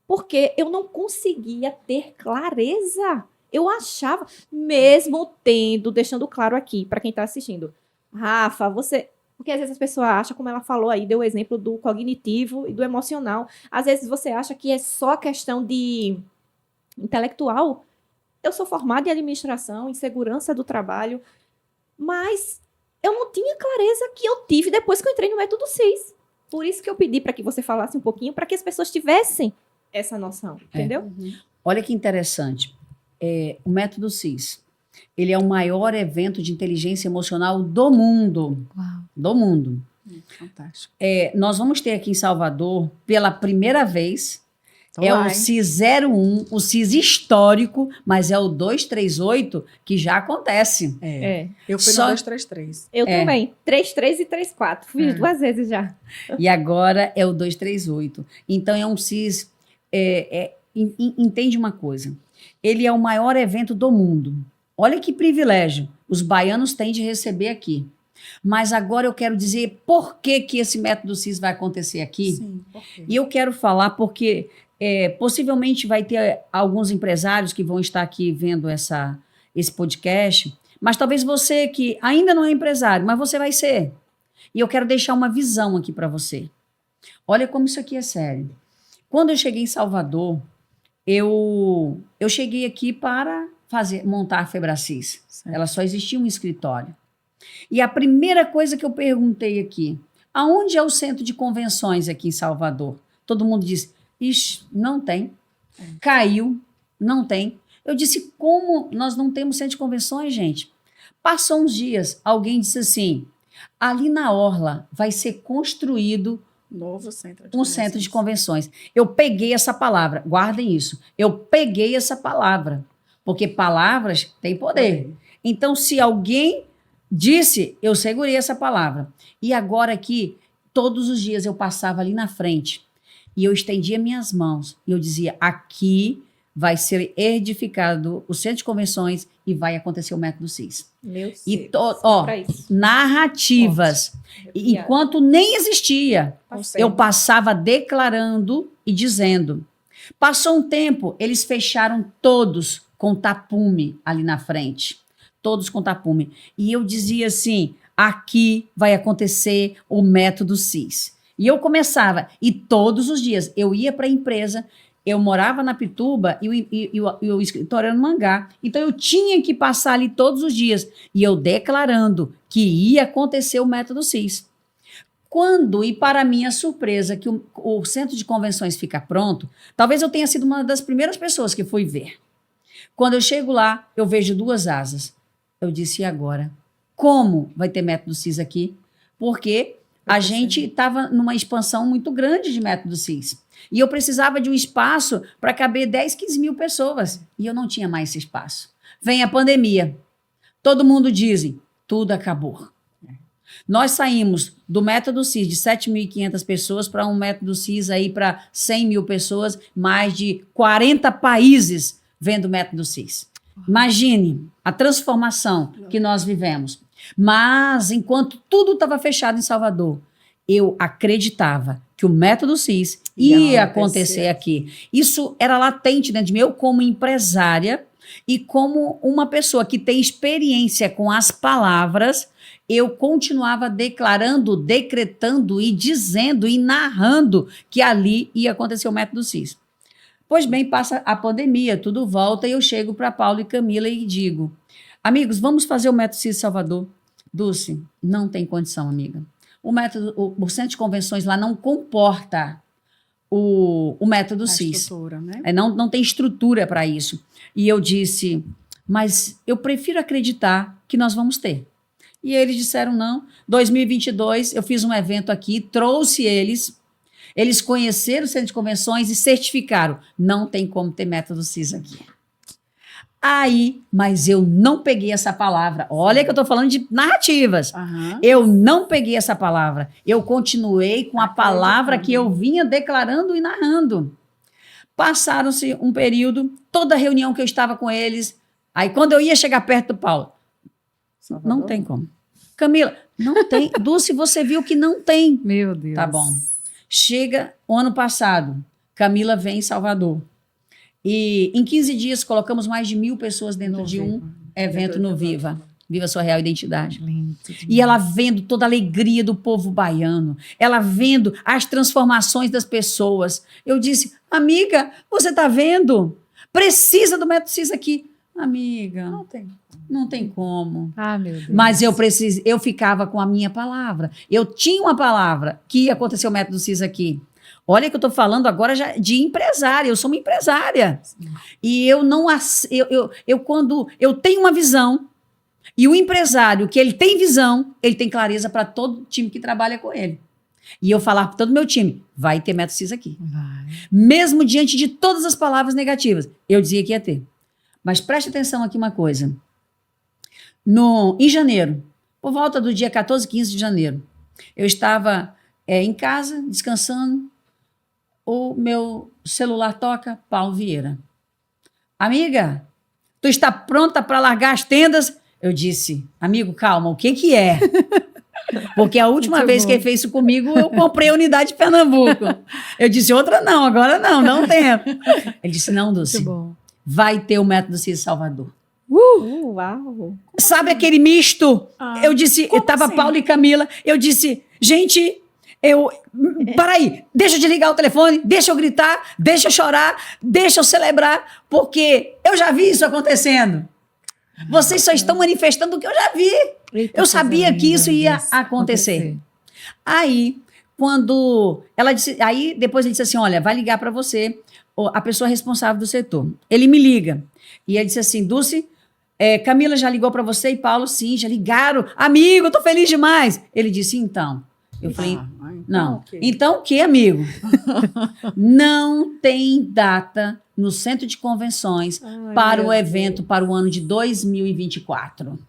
Speaker 2: Porque eu não conseguia ter clareza. Eu achava, mesmo tendo, deixando claro aqui, para quem está assistindo, Rafa, você. Porque às vezes as pessoas acham, como ela falou aí, deu o exemplo do cognitivo e do emocional. Às vezes você acha que é só questão de intelectual. Eu sou formada em administração, em segurança do trabalho, mas eu não tinha clareza que eu tive depois que eu entrei no método CIS. Por isso que eu pedi para que você falasse um pouquinho, para que as pessoas tivessem essa noção, entendeu?
Speaker 4: Olha que interessante. O método CIS, ele é o maior evento de inteligência emocional do mundo.
Speaker 1: Uau.
Speaker 4: Do mundo.
Speaker 3: Fantástico.
Speaker 4: Nós vamos ter aqui em Salvador, pela primeira vez,
Speaker 3: Tô
Speaker 4: é
Speaker 3: lá,
Speaker 4: o
Speaker 3: hein?
Speaker 4: CIS 01, o CIS histórico, mas é o 238 que já acontece.
Speaker 3: Eu fui
Speaker 4: Só-
Speaker 3: no 233.
Speaker 2: Eu também. 3-3 e 3-4. Fiz 2 vezes já.
Speaker 4: E agora é o 238. Então é um CIS. Entende uma coisa? Ele é o maior evento do mundo. Olha que privilégio os baianos têm de receber aqui. Mas agora eu quero dizer por que, que esse método CIS vai acontecer aqui.
Speaker 3: Sim, por quê?
Speaker 4: E eu quero falar porque possivelmente vai ter alguns empresários que vão estar aqui vendo esse podcast, mas talvez você que ainda não é empresário, mas você vai ser. E eu quero deixar uma visão aqui para você. Olha como isso aqui é sério. Quando eu cheguei em Salvador, eu cheguei aqui para montar a Febracis.
Speaker 3: Certo.
Speaker 4: Ela só existia um escritório. E a primeira coisa que eu perguntei aqui, aonde é o centro de convenções aqui em Salvador? Todo mundo disse, ixi, não tem. Caiu, não tem. Eu disse, como nós não temos centro de convenções, gente? Passou uns dias, alguém disse assim, ali na Orla vai ser construído
Speaker 3: Novo centro de
Speaker 4: um centro de convenções. Eu peguei essa palavra, guardem isso. Eu peguei essa palavra, porque palavras têm poder. Então, se alguém disse, eu segurei essa palavra. E agora aqui, todos os dias eu passava ali na frente e eu estendia minhas mãos e eu dizia, aqui vai ser edificado o centro de convenções e vai acontecer o método CIS.
Speaker 2: Meu
Speaker 4: E
Speaker 2: Deus.
Speaker 4: ó,
Speaker 2: Pra isso.
Speaker 4: narrativas. E enquanto nem existia, eu passava declarando e dizendo. Passou um tempo, eles fecharam todos com tapume ali na frente. Todos com tapume. E eu dizia assim, aqui vai acontecer o método CIS. E eu começava, e todos os dias, eu ia para a empresa, eu morava na Pituba e o escritório era no Mangá. Então eu tinha que passar ali todos os dias. E eu declarando que ia acontecer o método CIS. Quando, e para minha surpresa, que o centro de convenções fica pronto, talvez eu tenha sido uma das primeiras pessoas que fui ver. Quando eu chego lá, eu vejo 2 asas. Eu disse, e agora? Como vai ter método CIS aqui? Porque a gente estava numa expansão muito grande de método CIS. E eu precisava de um espaço para caber 10, 15 mil pessoas. E eu não tinha mais esse espaço. Vem a pandemia. Todo mundo diz, tudo acabou. Nós saímos do método CIS de 7.500 pessoas para um método CIS aí para 100 mil pessoas, mais de 40 países vendo o método CIS. Imagine a transformação que nós vivemos. Mas, enquanto tudo estava fechado em Salvador, eu acreditava que o método CIS ia acontecer aqui. Isso era latente dentro de mim. Eu, como empresária e como uma pessoa que tem experiência com as palavras, eu continuava declarando, decretando e dizendo e narrando que ali ia acontecer o método CIS. Pois bem, passa a pandemia, tudo volta e eu chego para Paulo e Camila e digo, amigos, vamos fazer o método CIS Salvador? Dulce, não tem condição, amiga. O centro de convenções lá não comporta o método CIS.
Speaker 3: Estrutura, né?
Speaker 4: Não tem estrutura para isso. E eu disse, mas eu prefiro acreditar que nós vamos ter. E eles disseram não. 2022, eu fiz um evento aqui, trouxe eles conheceram o centro de convenções e certificaram. Não tem como ter método CIS aqui. Aí, mas eu não peguei essa palavra. Olha que eu estou falando de narrativas. Eu não peguei essa palavra. Eu continuei com a palavra que eu vinha declarando e narrando. Passaram-se um período, toda reunião que eu estava com eles, Aí quando eu ia chegar perto do Paulo,
Speaker 3: Salvador?
Speaker 4: não tem como. Camila, não tem. Dulce, você viu que não tem.
Speaker 1: Meu Deus.
Speaker 4: Tá bom. Chega o ano passado, Camila vem em Salvador. E em 15 dias colocamos mais de 1.000 pessoas dentro de um evento no Viva. Viva Sua Real Identidade.
Speaker 1: Lindo.
Speaker 4: E ela vendo toda a alegria do povo baiano, ela vendo as transformações das pessoas. Eu disse, amiga, você tá vendo? Precisa do método CIS aqui. Amiga, não tem como.
Speaker 1: Ah, meu Deus.
Speaker 4: Mas eu ficava com a minha palavra. Eu tinha uma palavra que ia acontecer o método CIS aqui. Olha que eu estou falando agora já de empresária. Eu sou uma empresária. E eu não... quando eu tenho uma visão, e o empresário que ele tem visão, ele tem clareza para todo time que trabalha com ele. E eu falar para todo o meu time, vai ter método CIS aqui.
Speaker 1: Vai.
Speaker 4: Mesmo diante de todas as palavras negativas, eu dizia que ia ter. Mas preste atenção aqui uma coisa. Em janeiro, por volta do dia 14, 15 de janeiro, eu estava em casa, descansando, o meu celular toca, Paulo Vieira. Amiga, tu está pronta para largar as tendas? Eu disse, amigo, calma, o que é? Porque a última
Speaker 1: Muito
Speaker 4: vez
Speaker 1: bom.
Speaker 4: que ele fez isso comigo, eu comprei a unidade de Pernambuco. Eu disse, outra não, agora não tempo. Ele disse, não, Dulce,
Speaker 1: Muito bom.
Speaker 4: vai ter o método CIS Salvador.
Speaker 2: Uau!
Speaker 4: Sabe aquele misto? Eu disse, estava
Speaker 3: assim?
Speaker 4: Paulo e Camila, eu disse, gente, para aí, deixa eu desligar o telefone, deixa eu gritar, deixa eu chorar, deixa eu celebrar, porque eu já vi isso acontecendo. Vocês só estão manifestando o que eu já vi.
Speaker 1: Eita,
Speaker 4: Eu sabia
Speaker 1: coisa
Speaker 4: que
Speaker 1: linda
Speaker 4: isso ia
Speaker 1: disso
Speaker 4: acontecer. Aí, quando ela disse, aí depois ele disse assim, olha, vai ligar para você, a pessoa responsável do setor. Ele me liga. E ele disse assim, Dulce, Camila já ligou para você e Paulo, sim, já ligaram. Amigo, eu tô feliz demais. Ele disse, então. Eu falei, não.
Speaker 3: ok.
Speaker 4: Então o que, amigo? Não tem data no centro de convenções para o evento para o ano de 2024.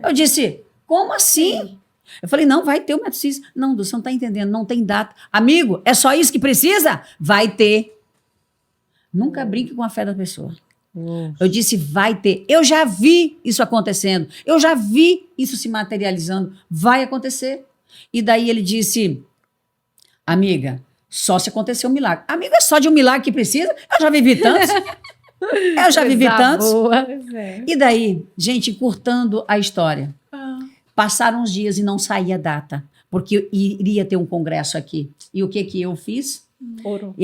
Speaker 4: Eu disse, como assim? Eu falei, não, vai ter o método CIS. Não, Du, você não está entendendo, não tem data. Amigo, é só isso que precisa? Vai ter. Nunca brinque com a fé da pessoa. Eu disse, vai ter. Eu já vi isso acontecendo. Eu já vi isso se materializando. Vai acontecer. E daí ele disse, amiga, só se acontecer um milagre. Amiga, é só de um milagre que precisa? Eu já vivi tantos. Eu já vivi tantos. E daí, gente, encurtando a história. Passaram uns dias e não saía data, porque iria ter um congresso aqui. E o que eu fiz?
Speaker 2: Ouro.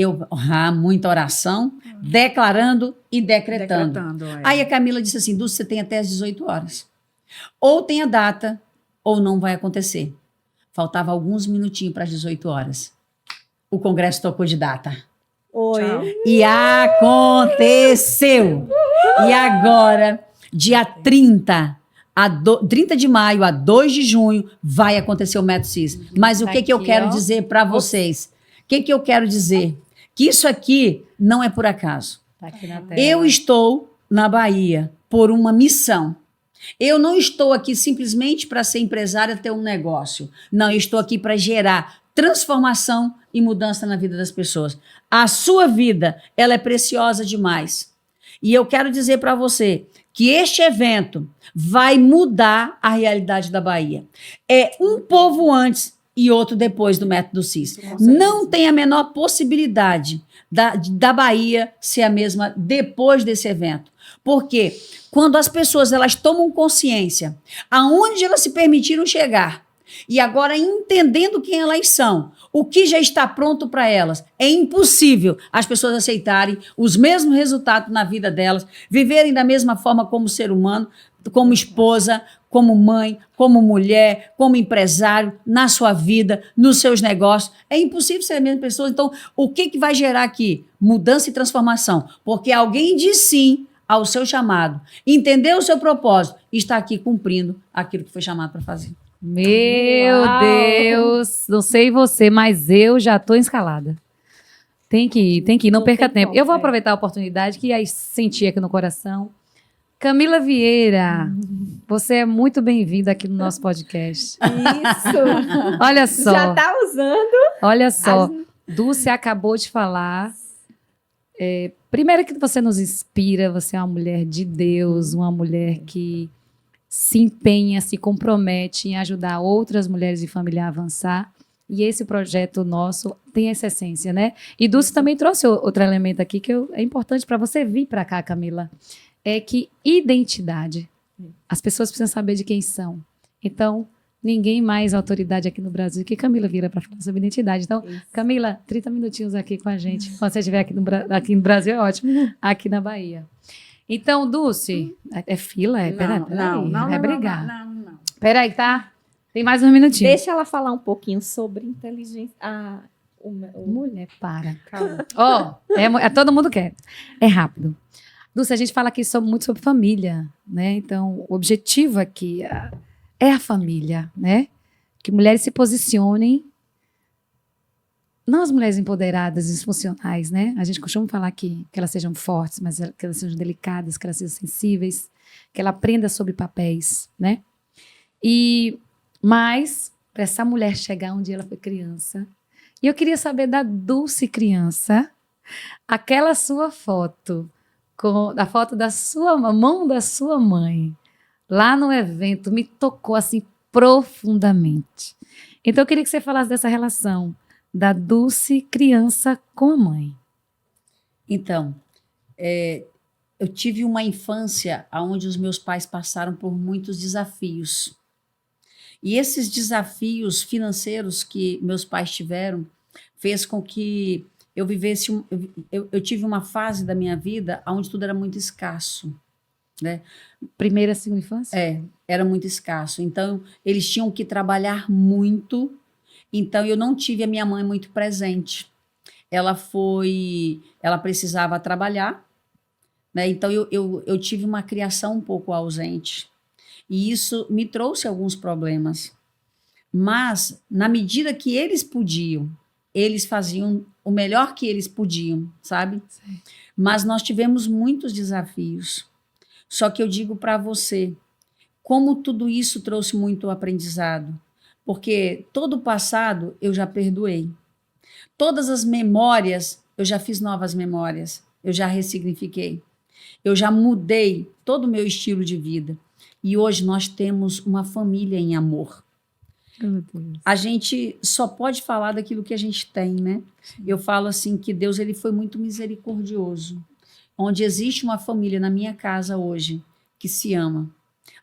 Speaker 4: Muita oração, declarando e decretando.
Speaker 3: é.
Speaker 4: Aí a Camila disse assim, Dulce, você tem até às 18 horas. Ou tem a data, ou não vai acontecer. Faltava alguns minutinhos para as 18 horas. O congresso tocou de data.
Speaker 2: Oi.
Speaker 3: Tchau.
Speaker 4: E aconteceu. E agora, dia 30 de maio a 2 de junho, vai acontecer o método CIS. Mas o que eu
Speaker 1: Aqui,
Speaker 4: quero
Speaker 1: ó.
Speaker 4: dizer para vocês? O que eu quero dizer? Que isso aqui não é por acaso.
Speaker 1: Tá aqui na tela.
Speaker 4: Eu estou na Bahia por uma missão. Eu não estou aqui simplesmente para ser empresária, ter um negócio. Não, eu estou aqui para gerar transformação e mudança na vida das pessoas. A sua vida, ela é preciosa demais. E eu quero dizer para você que este evento vai mudar a realidade da Bahia. É um povo antes e outro depois do método CIS. Não tem a menor possibilidade da Bahia ser a mesma depois desse evento. Porque quando as pessoas elas tomam consciência aonde elas se permitiram chegar e agora entendendo quem elas são, o que já está pronto para elas, é impossível as pessoas aceitarem os mesmos resultados na vida delas, viverem da mesma forma como ser humano, como esposa, como mãe, como mulher, como empresário, na sua vida, nos seus negócios. É impossível ser a mesma pessoa. Então, o que vai gerar aqui? Mudança e transformação. Porque alguém diz sim ao seu chamado, entendeu o seu propósito e está aqui cumprindo aquilo que foi chamado para fazer.
Speaker 1: Meu
Speaker 2: Uau.
Speaker 1: Deus, não sei você, mas eu já tô escalada. Tem que ir, não perca
Speaker 2: tem
Speaker 1: tempo.
Speaker 2: como,
Speaker 1: Eu vou aproveitar a oportunidade que aí senti aqui no coração. Camila Vieira, você é muito bem-vinda aqui no nosso podcast.
Speaker 2: Isso.
Speaker 1: Olha só,
Speaker 2: Já tá usando.
Speaker 1: olha só. Dulce acabou de falar Primeiro que você nos inspira, você é uma mulher de Deus, uma mulher que se empenha, se compromete em ajudar outras mulheres de família a avançar. E esse projeto nosso tem essa essência, né? E Dulce também trouxe outro elemento aqui que é importante para você vir para cá, Camila. É que identidade. As pessoas precisam saber de quem são. Então, ninguém mais autoridade aqui no Brasil que Camila Vieira para falar sobre identidade. Então, Camila, 30 minutinhos aqui com a gente. Quando você estiver aqui no Brasil, é ótimo. Aqui na Bahia. Então, Dulce, é fila?
Speaker 3: Não.
Speaker 1: Vai brigar.
Speaker 3: Não.
Speaker 1: Peraí, tá? Tem mais um minutinho.
Speaker 2: Deixa ela falar um pouquinho sobre inteligência.
Speaker 1: Mulher, para.
Speaker 3: Calma.
Speaker 1: Ó, todo mundo quer. É rápido. Dulce, a gente fala aqui muito sobre família, né? Então, o objetivo aqui é a família, né? Que mulheres se posicionem, não as mulheres empoderadas e funcionais, né? A gente costuma falar que elas sejam fortes, mas que elas sejam delicadas, que elas sejam sensíveis, que ela aprenda sobre papéis, né? Mas, para essa mulher chegar onde ela foi criança, e eu queria saber da Dulce criança, aquela sua foto, a foto da sua mão da sua mãe, lá no evento, me tocou assim profundamente. Então, eu queria que você falasse dessa relação da Dulce criança com a mãe.
Speaker 4: Então, eu tive uma infância onde os meus pais passaram por muitos desafios. E esses desafios financeiros que meus pais tiveram fez com que eu vivesse... Eu tive uma fase da minha vida onde tudo era muito escasso, né?
Speaker 1: Primeira, segunda infância?
Speaker 4: Era muito escasso. Então, eles tinham que trabalhar muito. Então, eu não tive a minha mãe muito presente. Ela precisava trabalhar, né? Então, eu tive uma criação um pouco ausente. E isso me trouxe alguns problemas. Mas, na medida que eles podiam, eles faziam o melhor que eles podiam, sabe?
Speaker 1: Sim.
Speaker 4: Mas nós tivemos muitos desafios. Só que eu digo para você, como tudo isso trouxe muito aprendizado. Porque todo o passado eu já perdoei. Todas as memórias, eu já fiz novas memórias. Eu já ressignifiquei. Eu já mudei todo o meu estilo de vida. E hoje nós temos uma família em amor.
Speaker 1: Meu Deus.
Speaker 4: A gente só pode falar daquilo que a gente tem, né? Eu falo assim que Deus ele foi muito misericordioso. Onde existe uma família na minha casa hoje que se ama.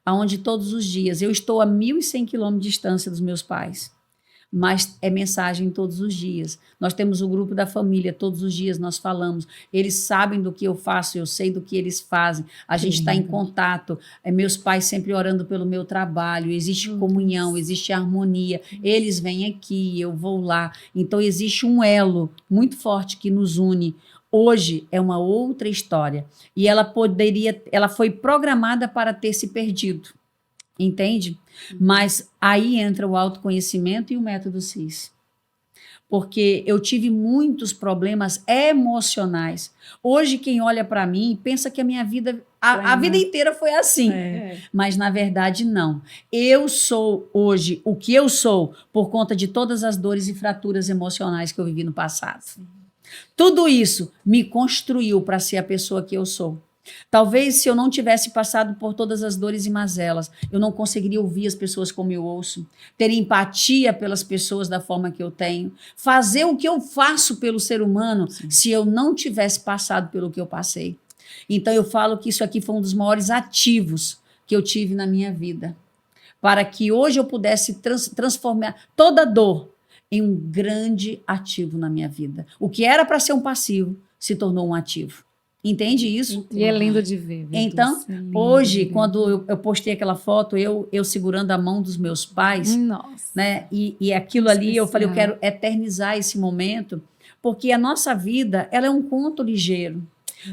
Speaker 4: Aonde todos os dias, eu estou a 1.100 quilômetros de distância dos meus pais. Mas é mensagem todos os dias. Nós temos o grupo da família, todos os dias nós falamos. Eles sabem do que eu faço, eu sei do que eles fazem. A gente está em contato. Meus pais sempre orando pelo meu trabalho. Existe comunhão, existe harmonia. Eles vêm aqui, eu vou lá. Então existe um elo muito forte que nos une. Hoje é uma outra história. E ela foi programada para ter se perdido. Entende? Mas aí entra o autoconhecimento e o método CIS. Porque eu tive muitos problemas emocionais. Hoje, quem olha para mim pensa que a minha vida, a vida inteira foi assim. Mas, na verdade, não. Eu sou hoje o que eu sou por conta de todas as dores e fraturas emocionais que eu vivi no passado. Sim. Tudo isso me construiu para ser a pessoa que eu sou. Talvez se eu não tivesse passado por todas as dores e mazelas, eu não conseguiria ouvir as pessoas como eu ouço, ter empatia pelas pessoas da forma que eu tenho, fazer o que eu faço pelo ser humano. Sim. Se eu não tivesse passado pelo que eu passei. Então eu falo que isso aqui foi um dos maiores ativos que eu tive na minha vida, para que hoje eu pudesse transformar toda dor em um grande ativo na minha vida. O que era para ser um passivo se tornou um ativo. Entende isso?
Speaker 1: E é lindo de ver.
Speaker 4: Então, hoje, quando eu postei aquela foto, eu segurando a mão dos meus pais, né? E aquilo ali, eu falei, eu quero eternizar esse momento, porque a nossa vida, ela é um conto ligeiro.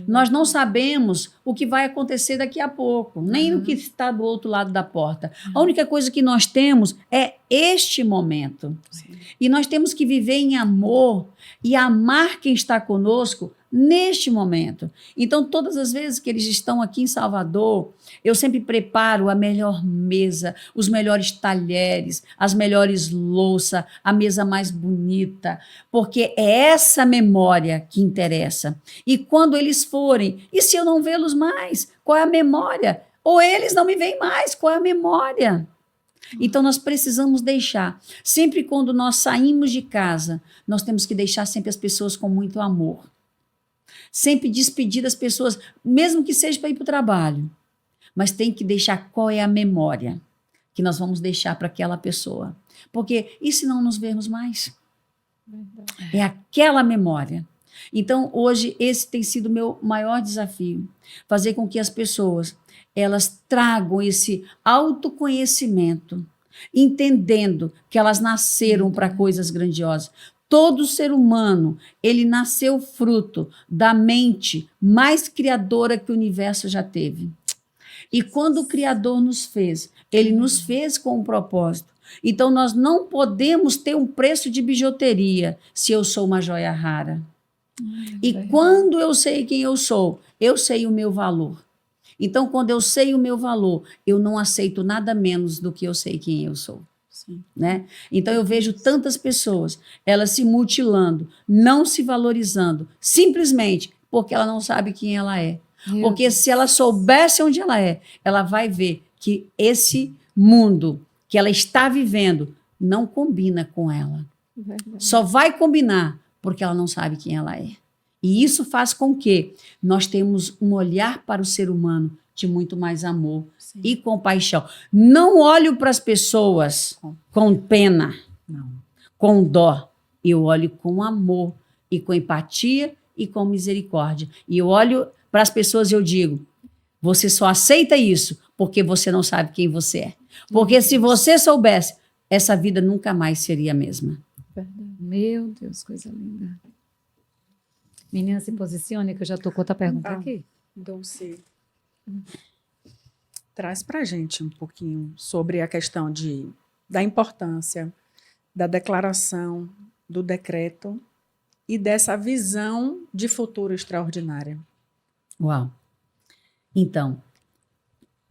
Speaker 4: Nós não sabemos o que vai acontecer daqui a pouco, nem o que está do outro lado da porta. A única coisa que nós temos é este momento. Sim. E nós temos que viver em amor e amar quem está conosco neste momento. Então, todas as vezes que eles estão aqui em Salvador, eu sempre preparo a melhor mesa, os melhores talheres, as melhores louças, a mesa mais bonita, porque é essa memória que interessa. E quando eles forem, e se eu não vê-los mais, qual é a memória? Ou eles não me veem mais, qual é a memória? Então, nós precisamos deixar. Sempre quando nós saímos de casa, nós temos que deixar sempre as pessoas com muito amor. Sempre despedir das pessoas, mesmo que seja para ir para o trabalho. Mas tem que deixar qual é a memória que nós vamos deixar para aquela pessoa. Porque, e se não nos vermos mais? Verdade. É aquela memória. Então, hoje, esse tem sido o meu maior desafio. Fazer com que as pessoas elas tragam esse autoconhecimento, entendendo que elas nasceram para coisas grandiosas. Todo ser humano, ele nasceu fruto da mente mais criadora que o universo já teve. E quando o Criador nos fez, ele nos fez com um propósito. Então, nós não podemos ter um preço de bijuteria se eu sou uma joia rara. E quando eu sei quem eu sei o meu valor. Então, quando eu sei o meu valor, eu não aceito nada menos do que eu sei quem eu sou. Né? Então, eu vejo tantas pessoas, elas se mutilando, não se valorizando, simplesmente porque ela não sabe quem ela é. Porque se ela soubesse onde ela é, ela vai ver que esse mundo que ela está vivendo não combina com ela. Só vai combinar porque ela não sabe quem ela é. E isso faz com que nós tenhamos um olhar para o ser humano de muito mais amor e compaixão. Não olho para as pessoas com pena, não, com dó. Eu olho com amor e com empatia e com misericórdia. E eu olho para as pessoas e eu digo, você só aceita isso porque você não sabe quem você é. Porque se você soubesse, essa vida nunca mais seria a mesma.
Speaker 1: Meu Deus, coisa linda. Menina, se posicione, que eu já estou com outra pergunta aqui.
Speaker 3: Dulce, traz para a gente um pouquinho sobre a questão da importância da declaração, do decreto e dessa visão de futuro extraordinária.
Speaker 4: Uau! Então,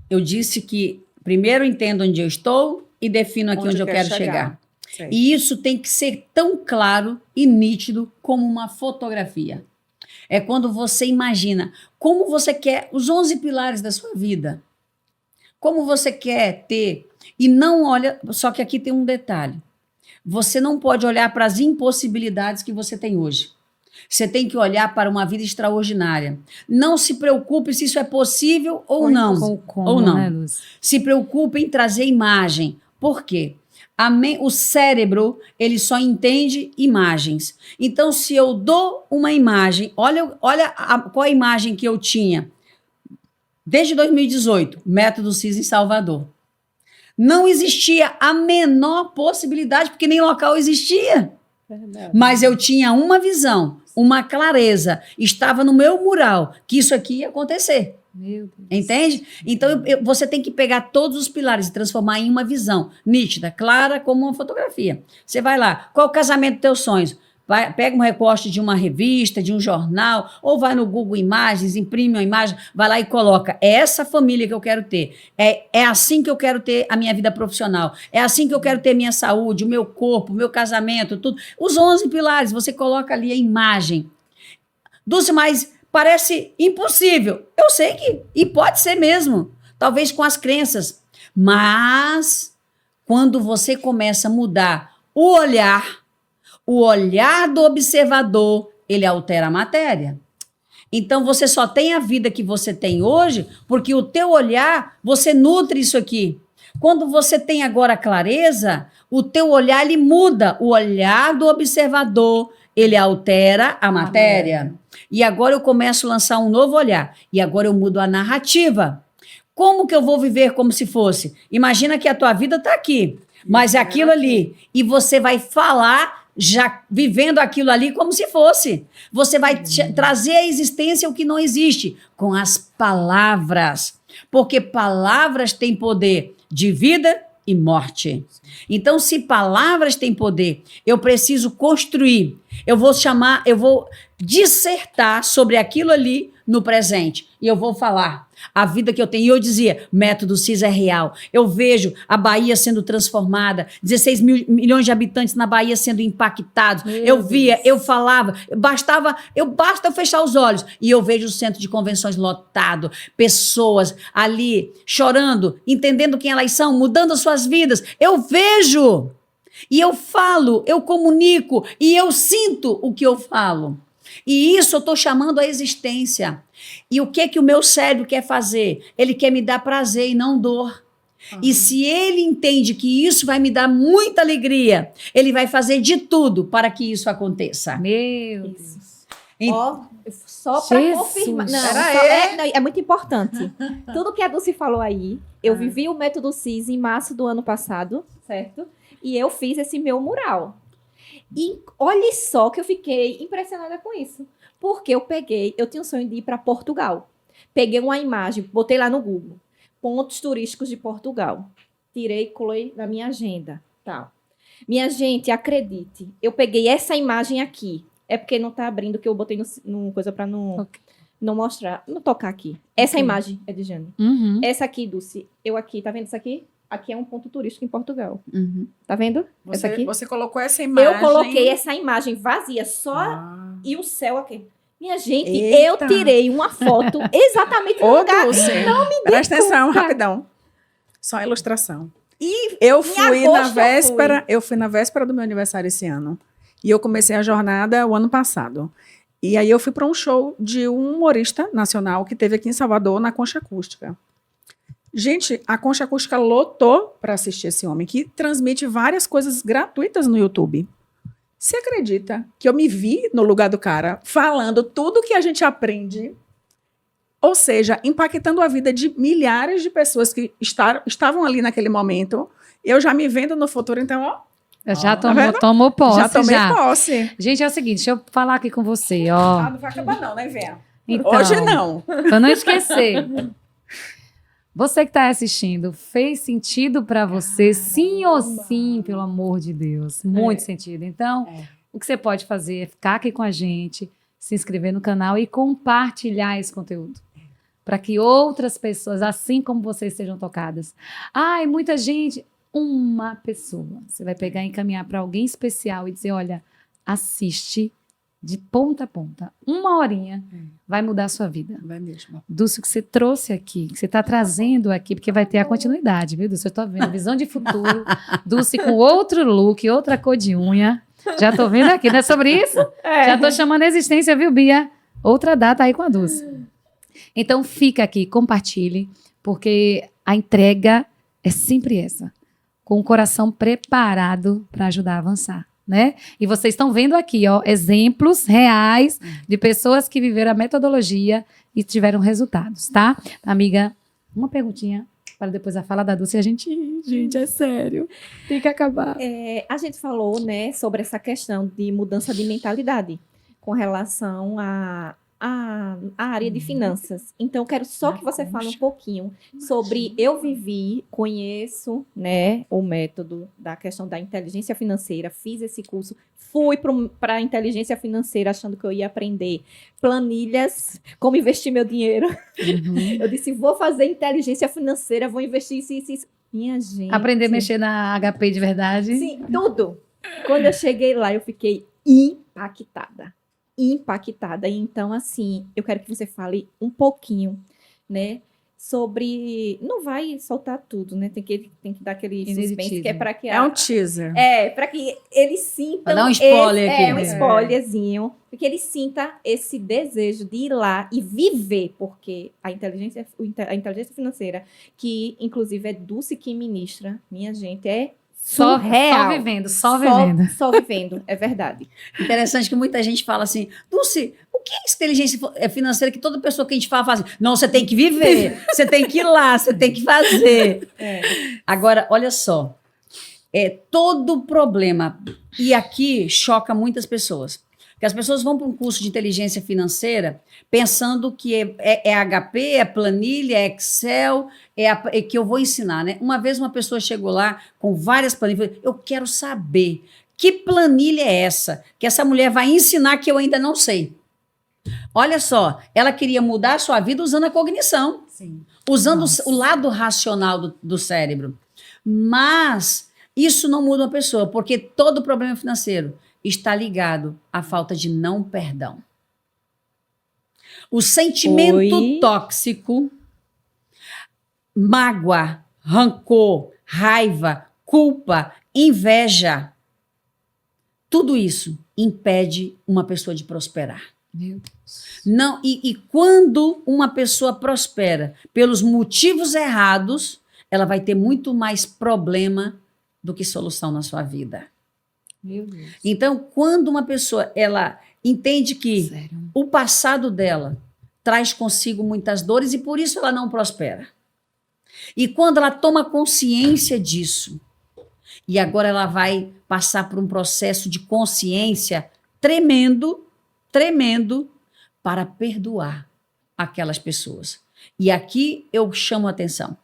Speaker 4: eu disse que primeiro entendo onde eu estou e defino aqui onde eu quero chegar. E isso tem que ser tão claro e nítido como uma fotografia. É quando você imagina como você quer os 11 pilares da sua vida. Como você quer ter. E não olha. Só que aqui tem um detalhe. Você não pode olhar para as impossibilidades que você tem hoje. Você tem que olhar para uma vida extraordinária. Não se preocupe se isso é possível ou não. Ou não. Né, Lúcia? Se preocupe em trazer imagem. Por quê? O cérebro, ele só entende imagens. Então, se eu dou uma imagem, olha qual a imagem que eu tinha. Desde 2018, Método CIS em Salvador. Não existia a menor possibilidade, porque nem local existia. Mas eu tinha uma visão, uma clareza. Estava no meu mural que isso aqui ia acontecer. Meu Deus. Entende? Então, você tem que pegar todos os pilares e transformar em uma visão nítida, clara, como uma fotografia. Você vai lá, qual é o casamento dos teus sonhos? Pega um recorte de uma revista, de um jornal, ou vai no Google Imagens, imprime uma imagem, vai lá e coloca. É essa família que eu quero ter. É assim que eu quero ter a minha vida profissional. É assim que eu quero ter minha saúde, o meu corpo, o meu casamento, tudo. Os 11 pilares, você coloca ali a imagem. Dulce, mas parece impossível. Eu sei que, e pode ser mesmo, talvez com as crenças. Mas, quando você começa a mudar o olhar do observador, ele altera a matéria. Então, você só tem a vida que você tem hoje, porque o teu olhar, você nutre isso aqui. Quando você tem agora clareza, o teu olhar, ele muda. O olhar do observador, ele altera a matéria. E agora eu começo a lançar um novo olhar. E agora eu mudo a narrativa. Como que eu vou viver como se fosse? Imagina que a tua vida está aqui, mas é aquilo ali. E você vai falar já vivendo aquilo ali como se fosse. Você vai trazer à existência o que não existe com as palavras. Porque palavras têm poder de vida e morte. Então, se palavras têm poder, eu preciso construir. Eu vou dissertar sobre aquilo ali no presente. E eu vou falar a vida que eu tenho. E eu dizia, método CIS é real. Eu vejo a Bahia sendo transformada, 16 milhões de habitantes na Bahia sendo impactados. Eu via, eu falava, basta eu fechar os olhos e eu vejo o centro de convenções lotado, pessoas ali chorando, entendendo quem elas são, mudando suas vidas. Eu vejo e eu falo, eu comunico e eu sinto o que eu falo. E isso eu estou chamando a existência. E o que o meu cérebro quer fazer? Ele quer me dar prazer e não dor. E se ele entende que isso vai me dar muita alegria, ele vai fazer de tudo para que isso aconteça.
Speaker 1: Meu Deus.
Speaker 2: Ó, só para
Speaker 1: Jesus.
Speaker 2: confirmar. Não,
Speaker 3: Era
Speaker 2: é muito importante. Tudo que a Dulce falou aí, eu vivi o método CIS em março do ano passado, certo? E eu fiz esse meu mural. E olha só que eu fiquei impressionada com isso. Porque eu tinha um sonho de ir para Portugal. Peguei uma imagem, botei lá no Google. Pontos turísticos de Portugal. Tirei, colei na minha agenda. Tal. Minha gente, acredite, eu peguei essa imagem aqui. É porque não tá abrindo, que eu botei no coisa para não mostrar, não tocar aqui. Essa imagem é de Jane.
Speaker 1: Uhum.
Speaker 2: Essa aqui, Dulce, eu aqui, tá vendo isso aqui? Aqui é um ponto turístico em Portugal. Tá vendo? Essa aqui?
Speaker 3: Você colocou essa imagem.
Speaker 2: Eu coloquei essa imagem vazia, só e o céu aqui. Minha gente,
Speaker 3: Eita.
Speaker 2: eu tirei uma foto exatamente no
Speaker 3: Ô,
Speaker 2: lugar.
Speaker 3: Dulce,
Speaker 2: Não me dê
Speaker 3: presta atenção,
Speaker 2: conta.
Speaker 3: rapidão. Só uma ilustração.
Speaker 2: E
Speaker 3: Eu fui na
Speaker 2: agosto
Speaker 3: véspera, eu fui na véspera do meu aniversário esse ano. E eu comecei a jornada o ano passado. E aí eu fui para um show de um humorista nacional que teve aqui em Salvador, na Concha Acústica. Gente, a Concha Acústica lotou para assistir esse homem, que transmite várias coisas gratuitas no YouTube. Você acredita que eu me vi no lugar do cara, falando tudo que a gente aprende, ou seja, impactando a vida de milhares de pessoas que estavam ali naquele momento. Eu já me vendo no futuro, então, ó,
Speaker 1: Já
Speaker 3: tá vendo?
Speaker 1: tomou posse.
Speaker 3: já tomei
Speaker 1: já.
Speaker 3: posse.
Speaker 1: Gente, é o seguinte, deixa eu falar aqui com você, ó.
Speaker 3: Ah, não vai acabar não, né, Véia?
Speaker 1: Então,
Speaker 3: Hoje não.
Speaker 1: Pra não esquecer. Você que está assistindo, fez sentido para você, sim ou sim, pelo amor de Deus? Muito sentido. Então, o que você pode fazer é ficar aqui com a gente, se inscrever no canal e compartilhar esse conteúdo. Para que outras pessoas, assim como vocês, sejam tocadas. Ai, muita gente. Uma pessoa. Você vai pegar e encaminhar para alguém especial e dizer, olha, assiste de ponta a ponta. 1 horinha vai mudar a sua vida.
Speaker 3: Vai mesmo.
Speaker 1: Dulce, que você trouxe aqui, que você está trazendo aqui, porque vai ter a continuidade, viu, Dulce? Eu estou vendo visão de futuro, Dulce com outro look, outra cor de unha. Já estou vendo aqui, não é sobre isso? Já estou chamando a existência, viu, Bia? Outra data aí com a Dulce. Então, fica aqui, compartilhe, porque a entrega é sempre essa, com o coração preparado para ajudar a avançar. Né? E vocês estão vendo aqui, ó, exemplos reais de pessoas que viveram a metodologia e tiveram resultados, tá? Amiga, uma perguntinha para depois a fala da Dulce e a gente é sério, tem que acabar.
Speaker 2: A gente falou, né, sobre essa questão de mudança de mentalidade com relação à área de finanças. Então, eu quero só que você fale um pouquinho sobre eu vivi, conheço, né, o método da questão da inteligência financeira, fiz esse curso, fui para a inteligência financeira achando que eu ia aprender planilhas, como investir meu dinheiro. Eu disse, vou fazer inteligência financeira, vou investir isso. Minha gente.
Speaker 1: Aprender a mexer na HP de verdade.
Speaker 2: Sim, tudo. Quando eu cheguei lá, eu fiquei impactada. Então, assim, eu quero que você fale um pouquinho, né, sobre... Não vai soltar tudo, né? Tem que dar aquele suspense, que é para que...
Speaker 3: É um teaser.
Speaker 2: Para que eles sintam...
Speaker 4: Vai dar um spoiler aqui.
Speaker 2: Um spoilerzinho. Para que eles sintam esse desejo de ir lá e viver, porque a inteligência financeira, que inclusive é Dulce que ministra, minha gente, é
Speaker 1: Só
Speaker 2: surreal.
Speaker 1: Só vivendo,
Speaker 2: é verdade.
Speaker 4: Interessante que muita gente fala assim, Dulce, o que é inteligência financeira que toda pessoa que a gente fala faz? Não, você tem que viver, você tem que ir lá, você tem que fazer. Agora, olha só, todo problema, e aqui choca muitas pessoas, porque as pessoas vão para um curso de inteligência financeira pensando que é HP, é planilha, é Excel, é que eu vou ensinar, né? Uma vez uma pessoa chegou lá com várias planilhas, eu quero saber que planilha é essa que essa mulher vai ensinar que eu ainda não sei. Olha só, ela queria mudar a sua vida usando a cognição,
Speaker 3: Sim.
Speaker 4: usando
Speaker 1: Nossa.
Speaker 4: o lado racional do cérebro. Mas isso não muda uma pessoa, porque todo problema financeiro está ligado à falta de não perdão. O sentimento
Speaker 2: Oi.
Speaker 4: tóxico, mágoa, rancor, raiva, culpa, inveja, tudo isso impede uma pessoa de prosperar.
Speaker 1: Meu Deus.
Speaker 4: Não, e quando uma pessoa prospera pelos motivos errados, ela vai ter muito mais problema do que solução na sua vida.
Speaker 1: Meu Deus.
Speaker 4: Então, quando uma pessoa ela entende que
Speaker 1: Sério.
Speaker 4: o passado dela traz consigo muitas dores e por isso ela não prospera. E quando ela toma consciência disso, e agora ela vai passar por um processo de consciência tremendo, tremendo, para perdoar aquelas pessoas. E aqui eu chamo a atenção.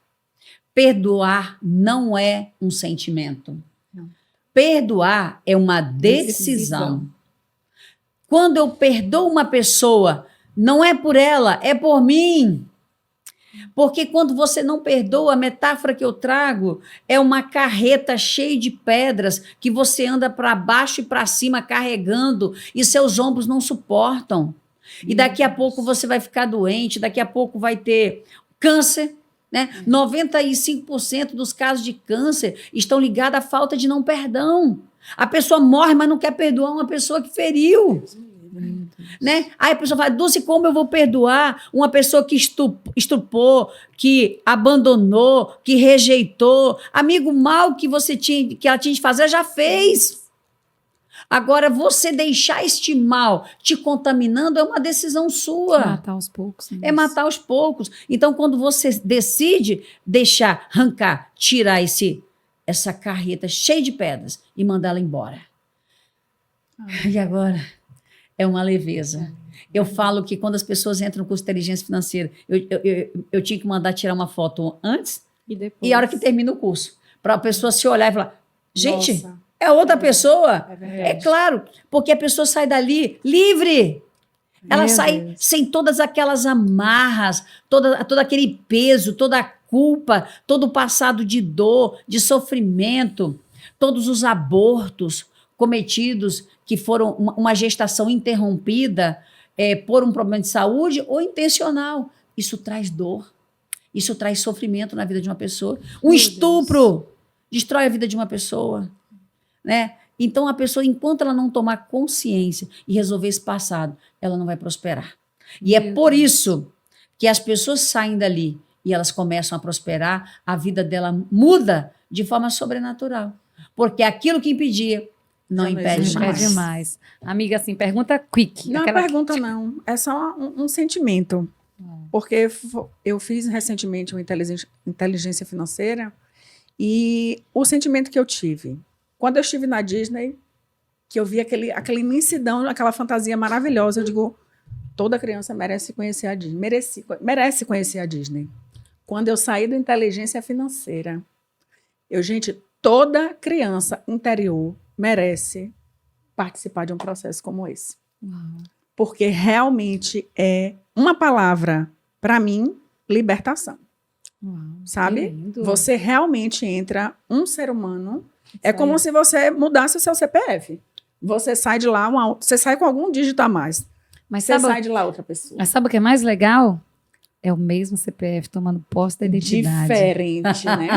Speaker 4: Perdoar não é um sentimento.
Speaker 1: Não.
Speaker 4: Perdoar é uma decisão. Quando eu perdoo uma pessoa, não é por ela, é por mim. Porque quando você não perdoa, a metáfora que eu trago é uma carreta cheia de pedras que você anda para baixo e para cima carregando e seus ombros não suportam. E daqui a pouco você vai ficar doente, daqui a pouco vai ter câncer, né? 95% dos casos de câncer estão ligados à falta de não perdão. A pessoa morre, mas não quer perdoar uma pessoa que feriu. Né? Aí a pessoa fala, Dulce, como eu vou perdoar uma pessoa que estuprou, que abandonou, que rejeitou? Amigo, o mal que ela tinha de fazer, já fez. Agora, você deixar este mal te contaminando é uma decisão sua.
Speaker 1: Matar aos poucos.
Speaker 4: É matar aos poucos. Então, quando você decide deixar, arrancar, tirar essa carreta cheia de pedras e mandá-la embora. E agora? É uma leveza. Eu falo que quando as pessoas entram no curso de inteligência financeira, eu tinha que mandar tirar uma foto antes
Speaker 2: E depois.
Speaker 4: e a hora que termina o curso. Para a pessoa se olhar e falar, gente,
Speaker 3: Nossa,
Speaker 4: é outra pessoa?
Speaker 3: é verdade.
Speaker 4: É claro, porque a pessoa sai dali livre. Ela
Speaker 1: Meu
Speaker 4: sai
Speaker 1: Deus.
Speaker 4: sem todas aquelas amarras, todo aquele peso, toda a culpa, todo o passado de dor, de sofrimento, todos os abortos cometidos que foram uma gestação interrompida por um problema de saúde ou intencional. Isso traz dor, isso traz sofrimento na vida de uma pessoa. Um estupro destrói a vida de uma pessoa, né? Então, a pessoa, enquanto ela não tomar consciência e resolver esse passado, ela não vai prosperar. E é por isso que as pessoas saem dali e elas começam a prosperar, a vida dela muda de forma sobrenatural. Porque aquilo que impedia não
Speaker 3: Já não
Speaker 4: impede
Speaker 3: existe
Speaker 4: mais.
Speaker 1: Pede mais. Amiga, assim, pergunta quick.
Speaker 3: Não é
Speaker 1: Aquela-
Speaker 3: pergunta, não. É só um sentimento. Porque eu fiz recentemente uma inteligência financeira e o sentimento que eu tive. Quando eu estive na Disney, que eu vi aquela imensidão, aquela fantasia maravilhosa, eu digo, toda criança merece conhecer a Disney. Merece conhecer a Disney. Quando eu saí da inteligência financeira, gente, toda criança interior merece participar de um processo como esse.
Speaker 1: Uau.
Speaker 3: Porque realmente é uma palavra, para mim, libertação.
Speaker 1: Uau,
Speaker 3: Sabe?
Speaker 1: que lindo.
Speaker 3: Você realmente entra um ser humano. É
Speaker 1: Isso
Speaker 3: como
Speaker 1: aí.
Speaker 3: se você mudasse o seu CPF. Você sai de lá, você sai com algum dígito a mais.
Speaker 1: Mas
Speaker 3: Você
Speaker 1: sabe,
Speaker 3: sai de lá outra pessoa.
Speaker 1: mas sabe o que é mais legal? É o mesmo CPF tomando posse da identidade.
Speaker 3: Diferente, né?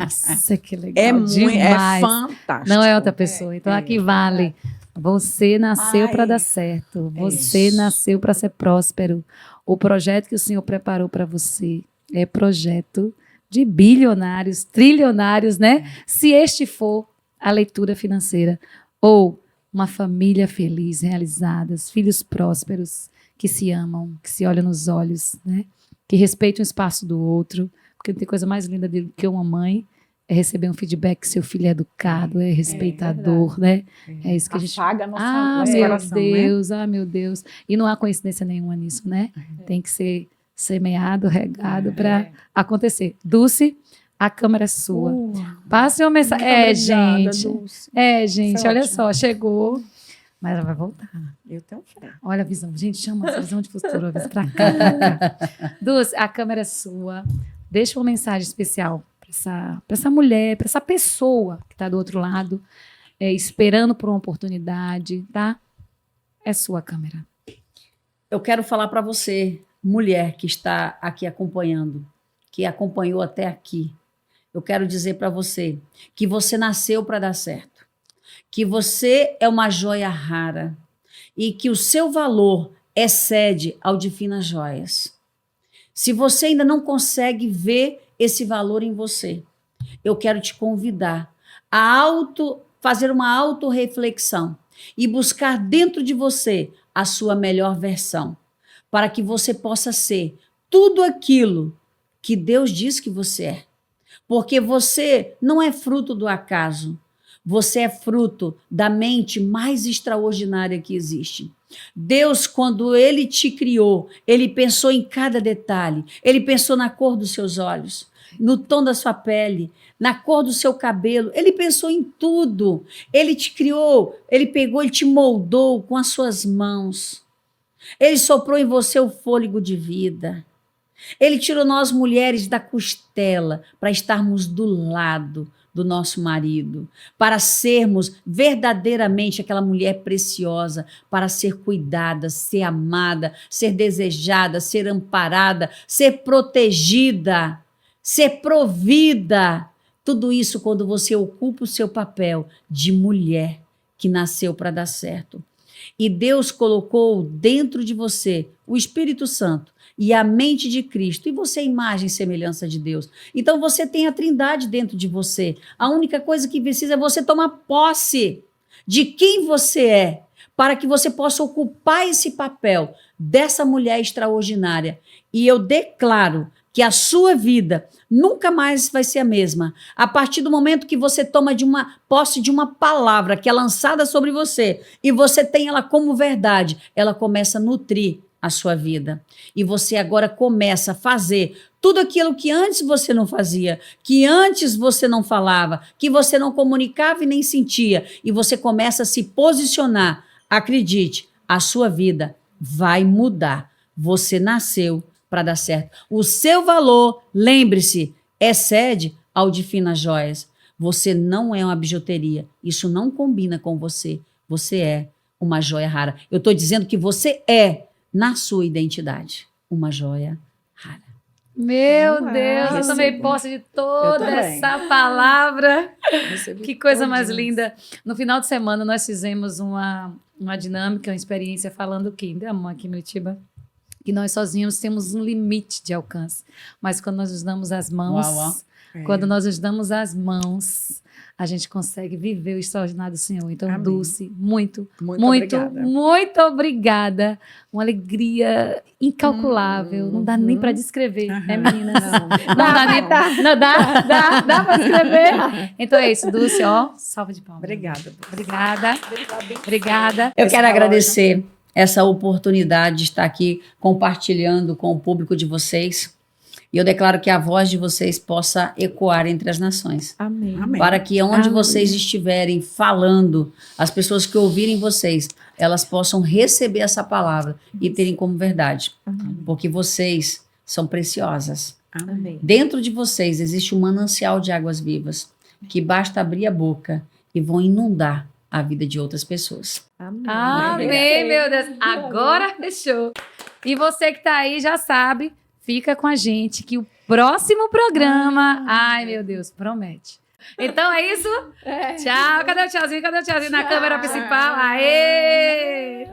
Speaker 1: Isso é que é legal
Speaker 3: É
Speaker 1: demais.
Speaker 3: fantástico.
Speaker 1: Não é outra pessoa. Então aqui vale. Você nasceu
Speaker 3: Ai,
Speaker 1: para dar certo.
Speaker 3: é
Speaker 1: Você
Speaker 3: isso.
Speaker 1: nasceu para ser próspero. O projeto que o Senhor preparou para você é projeto de bilionários, trilionários, né? Se este for a leitura financeira. Ou uma família feliz, realizadas, filhos prósperos, que se amam, que se olham nos olhos, né? Que respeitam o espaço do outro. Porque não tem coisa mais linda do que uma mãe é receber um feedback que seu filho é educado, é respeitador, né? É isso que a gente...
Speaker 3: Afaga nosso
Speaker 1: meu
Speaker 3: coração, né?
Speaker 1: Deus, meu Deus. E não há coincidência nenhuma nisso, né? Tem que ser semeado, regado para acontecer. Dulce, a câmera é sua. Passe uma mensagem.
Speaker 3: Muito obrigada,
Speaker 1: Gente.
Speaker 3: Dulce.
Speaker 1: Gente,
Speaker 3: Foi
Speaker 1: olha
Speaker 3: ótimo.
Speaker 1: só, chegou. Mas ela vai voltar.
Speaker 3: Eu tenho fé.
Speaker 1: Olha a visão. Gente, chama essa visão de futuro. Pra cá, pra cá. Dulce, a câmera é sua. Deixa uma mensagem especial para essa mulher, para essa pessoa que está do outro lado, esperando por uma oportunidade, tá? É sua câmera.
Speaker 4: Eu quero falar para você, mulher que está aqui acompanhando, que acompanhou até aqui. Eu quero dizer para você que você nasceu para dar certo, que você é uma joia rara e que o seu valor excede ao de finas joias. Se você ainda não consegue ver esse valor em você, eu quero te convidar a fazer uma autorreflexão e buscar dentro de você a sua melhor versão, para que você possa ser tudo aquilo que Deus diz que você é. Porque você não é fruto do acaso, você é fruto da mente mais extraordinária que existe. Deus, quando Ele te criou, Ele pensou em cada detalhe. Ele pensou na cor dos seus olhos, no tom da sua pele, na cor do seu cabelo. Ele pensou em tudo. Ele te criou, Ele pegou, Ele te moldou com as suas mãos. Ele soprou em você o fôlego de vida. Ele tirou nós mulheres da costela para estarmos do lado do nosso marido, para sermos verdadeiramente aquela mulher preciosa, para ser cuidada, ser amada, ser desejada, ser amparada, ser protegida, ser provida. Tudo isso quando você ocupa o seu papel de mulher que nasceu para dar certo. E Deus colocou dentro de você o Espírito Santo e a mente de Cristo, e você é imagem e semelhança de Deus. Então você tem a Trindade dentro de você. A única coisa que precisa é você tomar posse de quem você é, para que você possa ocupar esse papel dessa mulher extraordinária. E eu declaro que a sua vida nunca mais vai ser a mesma. A partir do momento que você toma posse de uma palavra que é lançada sobre você, e você tem ela como verdade, ela começa a nutrir a sua vida. E você agora começa a fazer tudo aquilo que antes você não fazia, que antes você não falava, que você não comunicava e nem sentia. E você começa a se posicionar. Acredite, a sua vida vai mudar. Você nasceu para dar certo. O seu valor, lembre-se, excede ao de finas joias. Você não é uma bijuteria. Isso não combina com você. Você é uma joia rara. Eu estou dizendo que você é, na sua identidade, uma joia rara.
Speaker 1: Meu Deus, eu tomei posse de toda essa palavra. Que coisa mais linda. No final de semana, nós fizemos uma dinâmica, uma experiência falando que, aqui em Curitiba, que nós sozinhos temos um limite de alcance. Mas quando nós nos damos as mãos, quando nós nos damos as mãos, a gente consegue viver o extraordinário do Senhor. Então, amém. Dulce, muito obrigada. Uma alegria incalculável. Não dá nem para descrever, né, meninas? Não dá para descrever. Então é isso, Dulce, ó, salva de palmas. Obrigada.
Speaker 4: Eu quero agradecer essa oportunidade de estar aqui compartilhando com o público de vocês. E eu declaro que a voz de vocês possa ecoar entre as nações.
Speaker 2: Amém.
Speaker 4: Para que onde vocês estiverem falando, as pessoas que ouvirem vocês, elas possam receber essa palavra e terem como verdade. Amém. Porque vocês são preciosas.
Speaker 2: Amém.
Speaker 4: Dentro de vocês existe um manancial de águas vivas que basta abrir a boca e vão inundar a vida de outras pessoas.
Speaker 1: Amém, meu Deus. Agora fechou. E você que está aí já sabe, fica com a gente que o próximo programa... Ai, meu Deus, promete. Então é isso? Tchau. Cadê o tchauzinho? Na câmera principal? Aê!